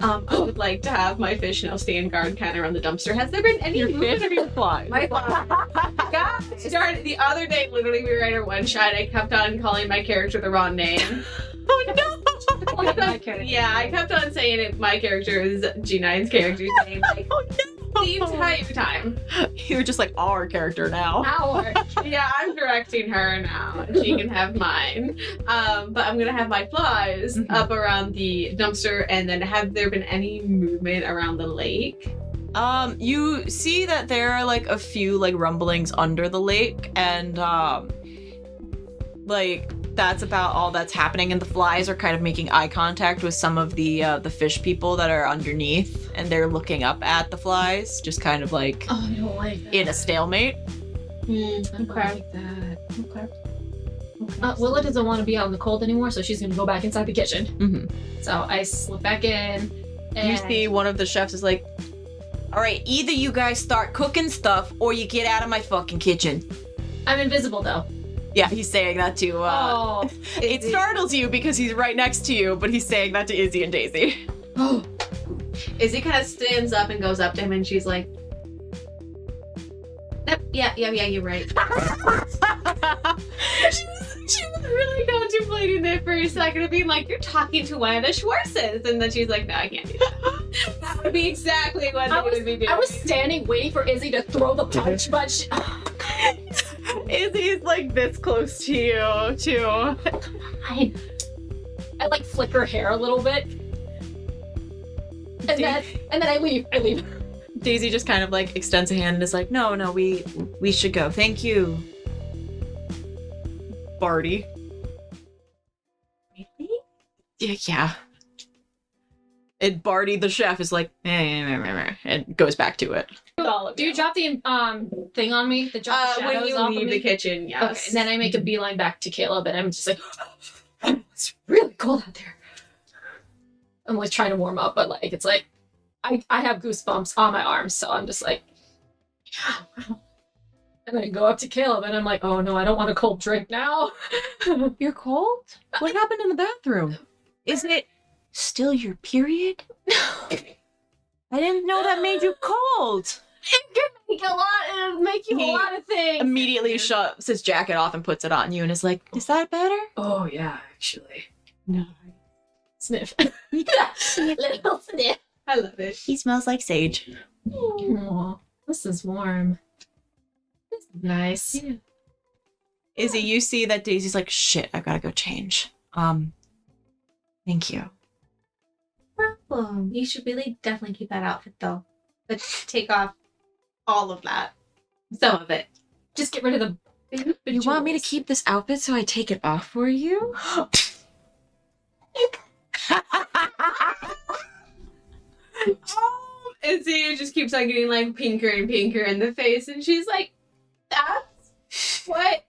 I would like to have my fish now stand guard kind of around the dumpster. Has there been any movement of your flies? My God, started the other day. Literally, we were at our one shot. I kept on calling my character the wrong name. Oh no! I kept on saying it. My character is G9's character's name. Oh no! The entire time. You're just our character now. Hour. Yeah, I'm directing her now. She can have mine. But I'm gonna have my flies up around the dumpster, and then have there been any movement around the lake? You see that there are a few rumblings under the lake, and that's about all that's happening, and the flies are kind of making eye contact with some of the fish people that are underneath, and they're looking up at the flies, just kind of Oh, I don't like that. in a stalemate. I don't like that. Okay. Willa doesn't want to be out in the cold anymore, so she's gonna go back inside the kitchen. Mm-hmm. So I slip back in, and You see one of the chefs is like, all right, either you guys start cooking stuff or you get out of my fucking kitchen. I'm invisible though. Yeah, he's saying that to, Oh, it startles you because he's right next to you, but he's saying that to Izzy and Daisy. oh. Izzy kind of stands up and goes up to him, and she's like, "Yep, yeah, you're right." She was really contemplating it for a second of being like, "You're talking to one of the Schwartzes," and then she's like, "No, I can't do that." That would be exactly what they would be doing. I was standing waiting for Izzy to throw the punch, but Izzy's like this close to you, too. I like flick her hair a little bit. And then I leave. Daisy just kind of like extends a hand and is like, no, we should go. Thank you. Barty. Yeah. And Barty, the chef, is like, and goes back to it. Do you drop the thing on me? The drop the when shadows you off leave of the me? kitchen, yes. Okay, and then I make a beeline back to Caleb, and I'm just like, it's really cold out there. I'm like trying to warm up, but like it's like I have goosebumps on my arms, so I'm just like, and I go up to Caleb, and I'm like, oh no, I don't want a cold drink now. You're cold? What happened in the bathroom? Is it still your period? I didn't know that made you cold. It can make you a lot of things. Immediately shoves his jacket off and puts it on you and is like, Is that better? Oh yeah, actually. No. Sniff. Little sniff. I love it. he smells like sage. Aw, this is warm. This is nice. Yeah. Izzy, you see that Daisy's like, shit, I've got to go change. Thank you. Problem. You should really definitely keep that outfit though. But take off all of that. Some of it. Just get rid of the You want me to keep this outfit so I take it off for you? Izzy just keeps on getting like pinker and pinker in the face, and she's like, "That's what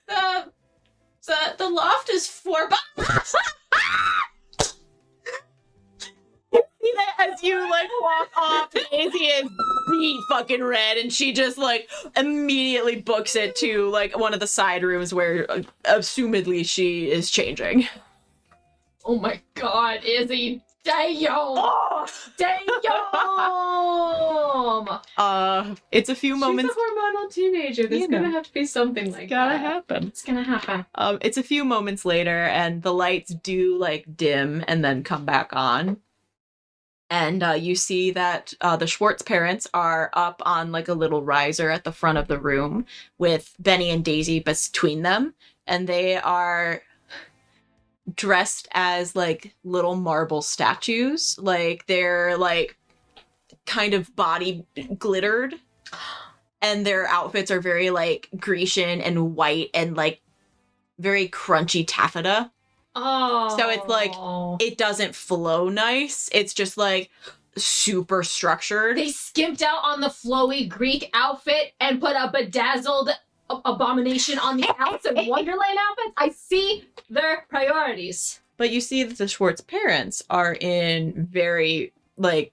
the loft is for." See that as you like walk off, Daisy is beat fucking red, and she just like immediately books it to like one of the side rooms where assumedly she is changing. Oh my god, Izzy. Damn! Oh! Damn! It's a few moments. She's a hormonal teenager. There's You know. gonna have to be something like Gotta that. happen. It's gonna happen. It's a few moments later, and the lights do like dim and then come back on. And you see that the Schwartz parents are up on like a little riser at the front of the room with Benny and Daisy between them, and they are dressed as like little marble statues. Like they're like kind of body glittered, and their outfits are very like Grecian and white and like very crunchy taffeta. Oh. So it's like it doesn't flow nice. It's just like super structured. They skimped out on the flowy Greek outfit and put a bedazzled abomination on the Alice in Wonderland outfits. I see their priorities. But you see that the Schwartz parents are in very like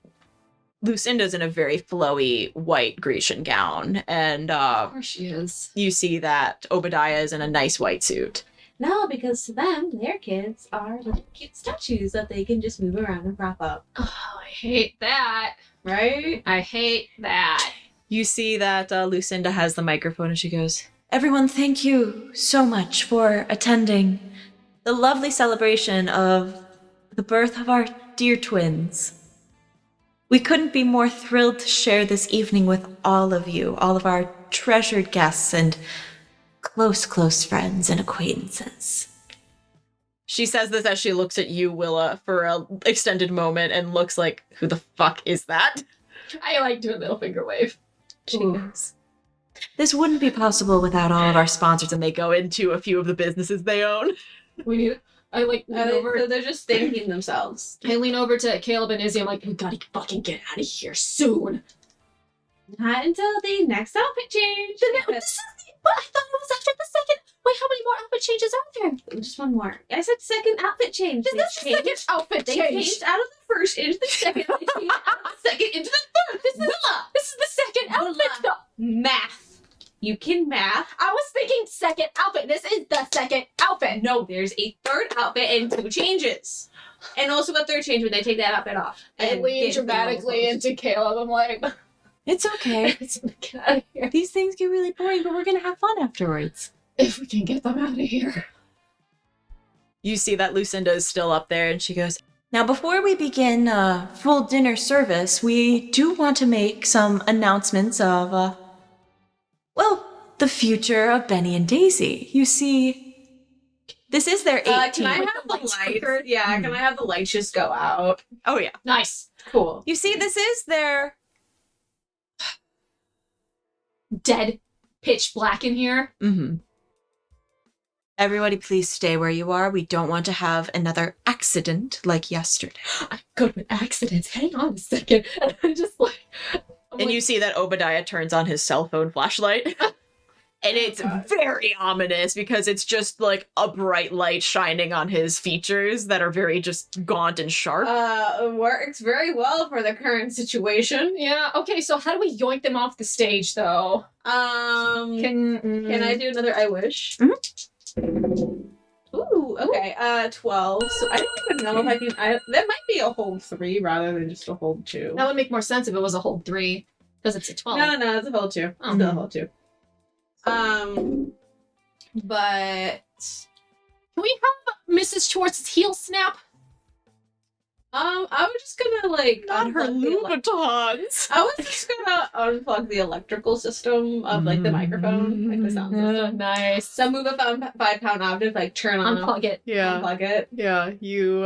Lucinda's in a very flowy white Grecian gown, and Of course she is. you see that Obadiah is in a nice white suit. No, because to them, their kids are little cute statues that they can just move around and prop up. Oh, I hate that. Right? I hate that. You see that Lucinda has the microphone and she goes, Everyone, thank you so much for attending the lovely celebration of the birth of our dear twins. We couldn't be more thrilled to share this evening with all of you, all of our treasured guests and close friends and acquaintances. she says this as she looks at you, Willa, for an extended moment and looks like, who the fuck is that? I like do a middle finger wave. She Ooh. goes, This wouldn't be possible without all of our sponsors. and they go into a few of the businesses they own. We need. I like lean over. They're just thanking themselves. I lean over to Caleb and Izzy. I'm like, we gotta fucking get out of here soon. Not until the next outfit change. But I thought it was after the second. Wait, how many more outfit changes are there? Just one more. I said second outfit change. Is this the second outfit They change? changed out of the first into the second. They changed out of the second into the third. This is the second outfit. Willa. Math. You can math. I was thinking second outfit. This is the second outfit. No, there's a third outfit and two changes. And also a third change when they take that outfit off. I and lean get dramatically normal clothes. into Caleb. I'm like, It's okay. get out of here. These things get really boring, but we're gonna have fun afterwards. If we can get them out of here. You see that Lucinda is still up there and she goes, Now, before we begin full dinner service, we do want to make some announcements of, the future of Benny and Daisy. You see, this is their 18th. Can I have the lights? Yeah, can I have the lights just go out? Oh, yeah. Nice. Cool. You see, this is their... Dead, pitch black in here. Mm-hmm. Everybody, please stay where you are. We don't want to have another accident like yesterday. I'm good with accidents. Hang on a second. And I'm just like... And you see that Obadiah turns on his cell phone flashlight. And it's very ominous because it's just like a bright light shining on his features that are very just gaunt and sharp. Works very well for the current situation. Yeah, okay, so how do we yoink them off the stage, though? Can I do another I wish? Ooh, okay. 12. So I don't even know if I can. That might be a hold 3 rather than just a hold 2. That would make more sense if it was a hold 3, because it's a 12. No, it's a hold 2. Oh. Still a hold 2. But can we have Mrs. Schwartz's heel snap? I was just gonna like On her unplug the Louboutins. I was just gonna unplug the electrical system of like the microphone, like the sound system. Nice. So move a 5-pound object, like turn on, Unplug it. Yeah. unplug it. Yeah, you,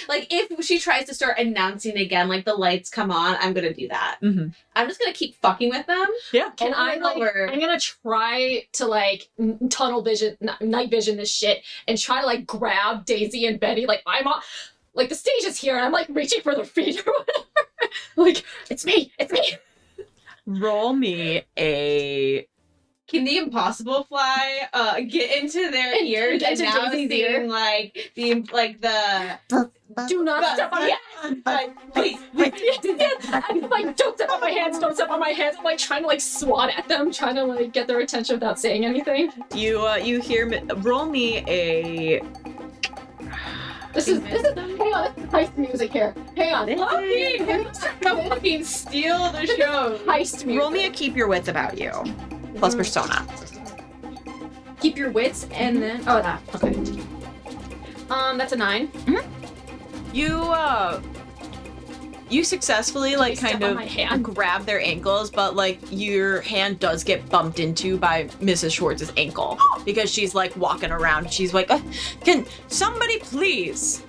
Like if she tries to start announcing again, like the lights come on, I'm gonna do that. Mm-hmm. I'm just gonna keep fucking with them. Yeah. Can Over I, and like, over. I'm gonna try to, like, tunnel vision, night vision this shit, and try to, like, grab Daisy and Betty, like, I'm on, like, the stage is here, and I'm, like, reaching for their feet or whatever. Like, it's me! Roll me a... Can the impossible fly get into their And ears get and into now Daisy's seeing ear? like the Do not step on my hands! please. I'm like, don't step on my hands, don't step on my hands. I'm like trying to like swat at them, trying to like get their attention without saying anything. You hear me... Roll me a... This is hang on, this is heist music here. Hang on. Don't fucking steal the show. Heist music. Roll me a keep your wits about you. Plus persona. Keep your wits and then that. Okay. That's a 9. You successfully like Step kind on of my hand. grab their ankles, but like your hand does get bumped into by Mrs. Schwartz's ankle because she's like walking around. She's like, can somebody please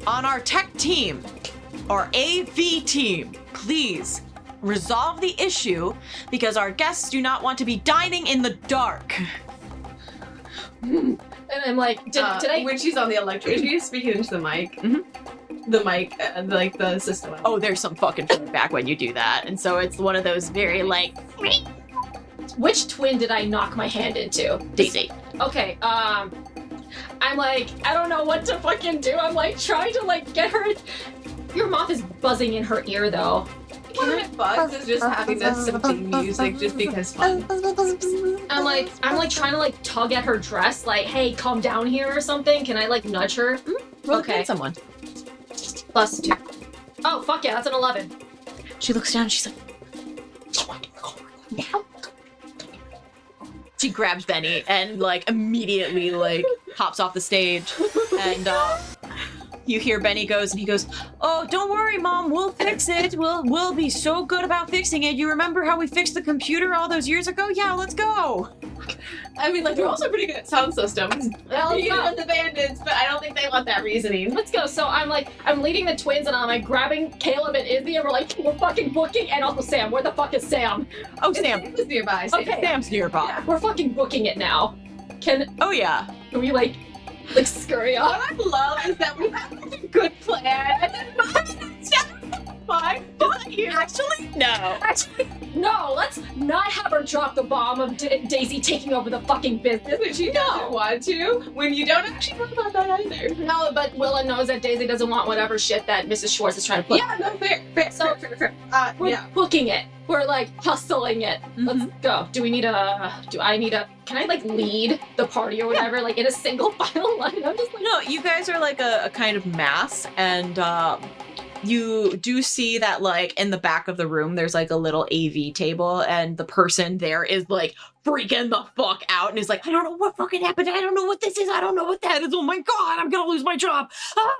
on our tech team or AV team, please resolve the issue because our guests do not want to be dining in the dark. And I'm like, did I? When she's on the electric, she's speaking into the mic. Mhm. The mic, like the system. Oh, there's some fucking feedback when you do that. And so it's one of those very like, Which twin did I knock my hand into? Daisy. Okay, I'm like, I don't know what to fucking do. I'm like trying to like get her. Your moth is buzzing in her ear though. One of my bugs is just having this simple music just because fun. I'm like trying to like tug at her dress, like, hey, calm down here or something. Can I like nudge her? Roll Okay. against someone. Plus 2. Oh fuck yeah, that's an 11. She looks down, she's like, She grabs Benny and like immediately like hops off the stage and you hear Benny goes and he goes, oh, don't worry, Mom, we'll fix it. We'll be so good about fixing it. You remember how we fixed the computer all those years ago? Yeah, let's go. I mean, like, they're also pretty good at sound systems. Well, You yeah. know, the bandits, but I don't think they want that reasoning. Let's go. So I'm leading the twins and I'm like grabbing Caleb and Izzy and we're fucking booking, and also Sam. Where the fuck is Sam? Oh, Sam. It was nearby. Okay. Sam's nearby. We're fucking booking it now. Can Oh, yeah. we like scurry What off? I love is that we have such a good plan, and then fine. Actually, no. Actually, no. Let's not have her drop the bomb of Daisy taking over the fucking business. When she doesn't want to, when you don't actually know about that either. No, but Willa knows that Daisy doesn't want whatever shit that Mrs. Schwartz is trying to put. Yeah, no, fair. So- fair. We're Yeah. booking it. We're like hustling it. Let's go. Do I need a? Can I like lead the party or whatever? Like in a single file line? I'm just like, No, you guys are like a kind of mass, and You do see that, like, in the back of the room, there's, like, a little AV table, and the person there is, like, freaking the fuck out and is like, I don't know what fucking happened. I don't know what this is. I don't know what that is. Oh my God, I'm gonna lose my job. Ah!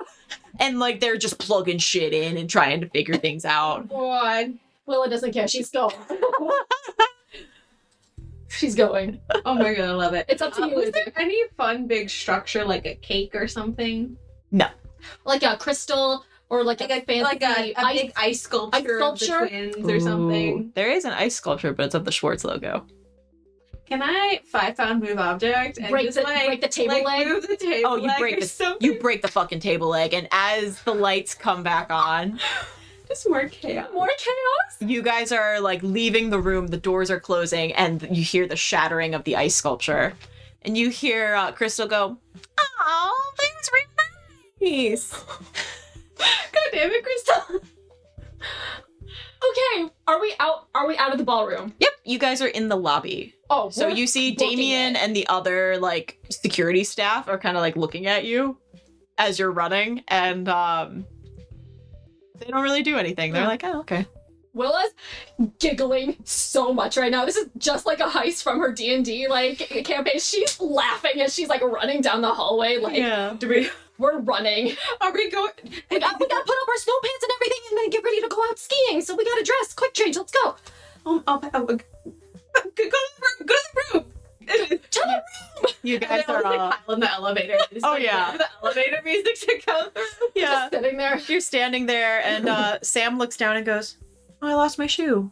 And, like, they're just plugging shit in and trying to figure things out. God. Willa doesn't care. She's going. She's going. Oh my God, I love it. It's up to you. Was there any fun big structure like a cake or something? No. Like a crystal or like a fancy Like a big ice sculpture of the twins or something. Ooh, there is an ice sculpture, but it's of the Schwartz logo. Can I 5-pound move object and break just the table leg? move the table Oh, you leg break or the something? you break the fucking table leg, and as the lights come back on, Just more chaos. More chaos? you guys are like leaving the room, the doors are closing, and you hear the shattering of the ice sculpture. And you hear Crystal go, "Oh, that was really nice." God damn it, Crystal. Okay, are we out of the ballroom? Yep, you guys are in the lobby. Oh, So we're you see booking Damien it. and the other like security staff are kind of like looking at you as you're running, and they don't really do anything. They're like, "Oh, okay." Willa's giggling so much right now. This is just like a heist from her D&D like campaign. She's laughing as she's like running down the hallway. Like, Yeah. we're running. Are we going? We gotta put up our snow pants and everything and then get ready to go out skiing. So we gotta dress. Quick change. Let's go. Go to the room. To the room. You And guys they all, are like, pile in the elevator. Just, Oh, like, yeah. wait for the elevator music to come through. yeah. Just sitting there. You're standing there, and Sam looks down and goes, "Oh, I lost my shoe.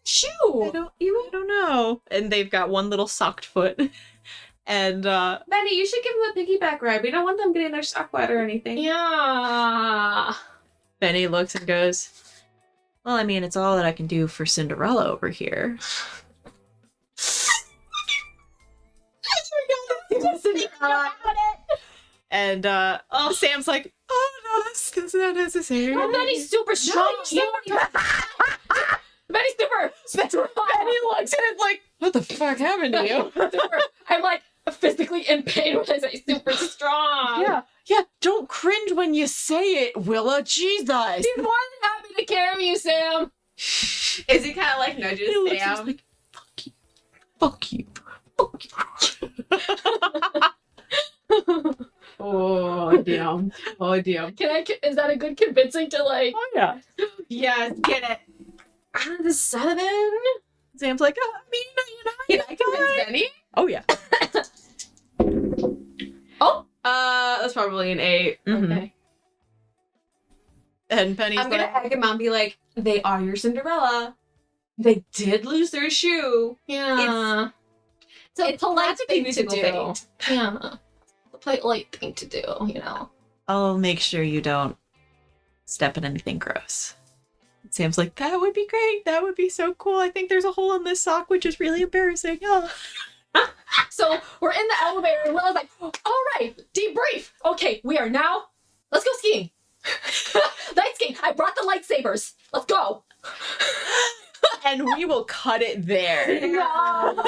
Shoe. I don't know." And they've got one little socked foot, and Benny, you should give them a piggyback ride. We don't want them getting their sock wet or anything. Yeah. Benny looks and goes, "Well, I mean, it's all that I can do for Cinderella over here." And Sam's like, "Oh no, that's not necessary." Oh, Benny's super strong. Benny's super strong. Benny looks and it's like, "What the fuck happened to you?" I'm like physically in pain when I say super strong. Yeah. Don't cringe when you say it, Willa. Jesus. She's more than happy to carry you, Sam. Izzy kind of like nudges He looks just Sam. like, fuck you. Fuck you. Oh damn. Oh damn. Is that a good convincing to like Oh, yeah. Yes, get it. out of the 7? Sam's like, "Oh, I mean, Can I convince Benny? Oh, yeah. That's probably an 8. Mhm. Okay. And Penny's I'm gonna like, egg him on and be like, they are your Cinderella. They did lose their shoe. Yeah. It's a it's polite classic thing to musical do. Yeah. A polite thing to do, you know. "I'll make sure you don't step in anything gross." Sam's like, "That would be great. That would be so cool. I think there's a hole in this sock, which is really embarrassing." Oh. So we're in the elevator and Willa's like, all right, debrief. Okay, we are now, let's go skiing. Night skiing. I brought the lightsabers. Let's go. And we will cut it there. No.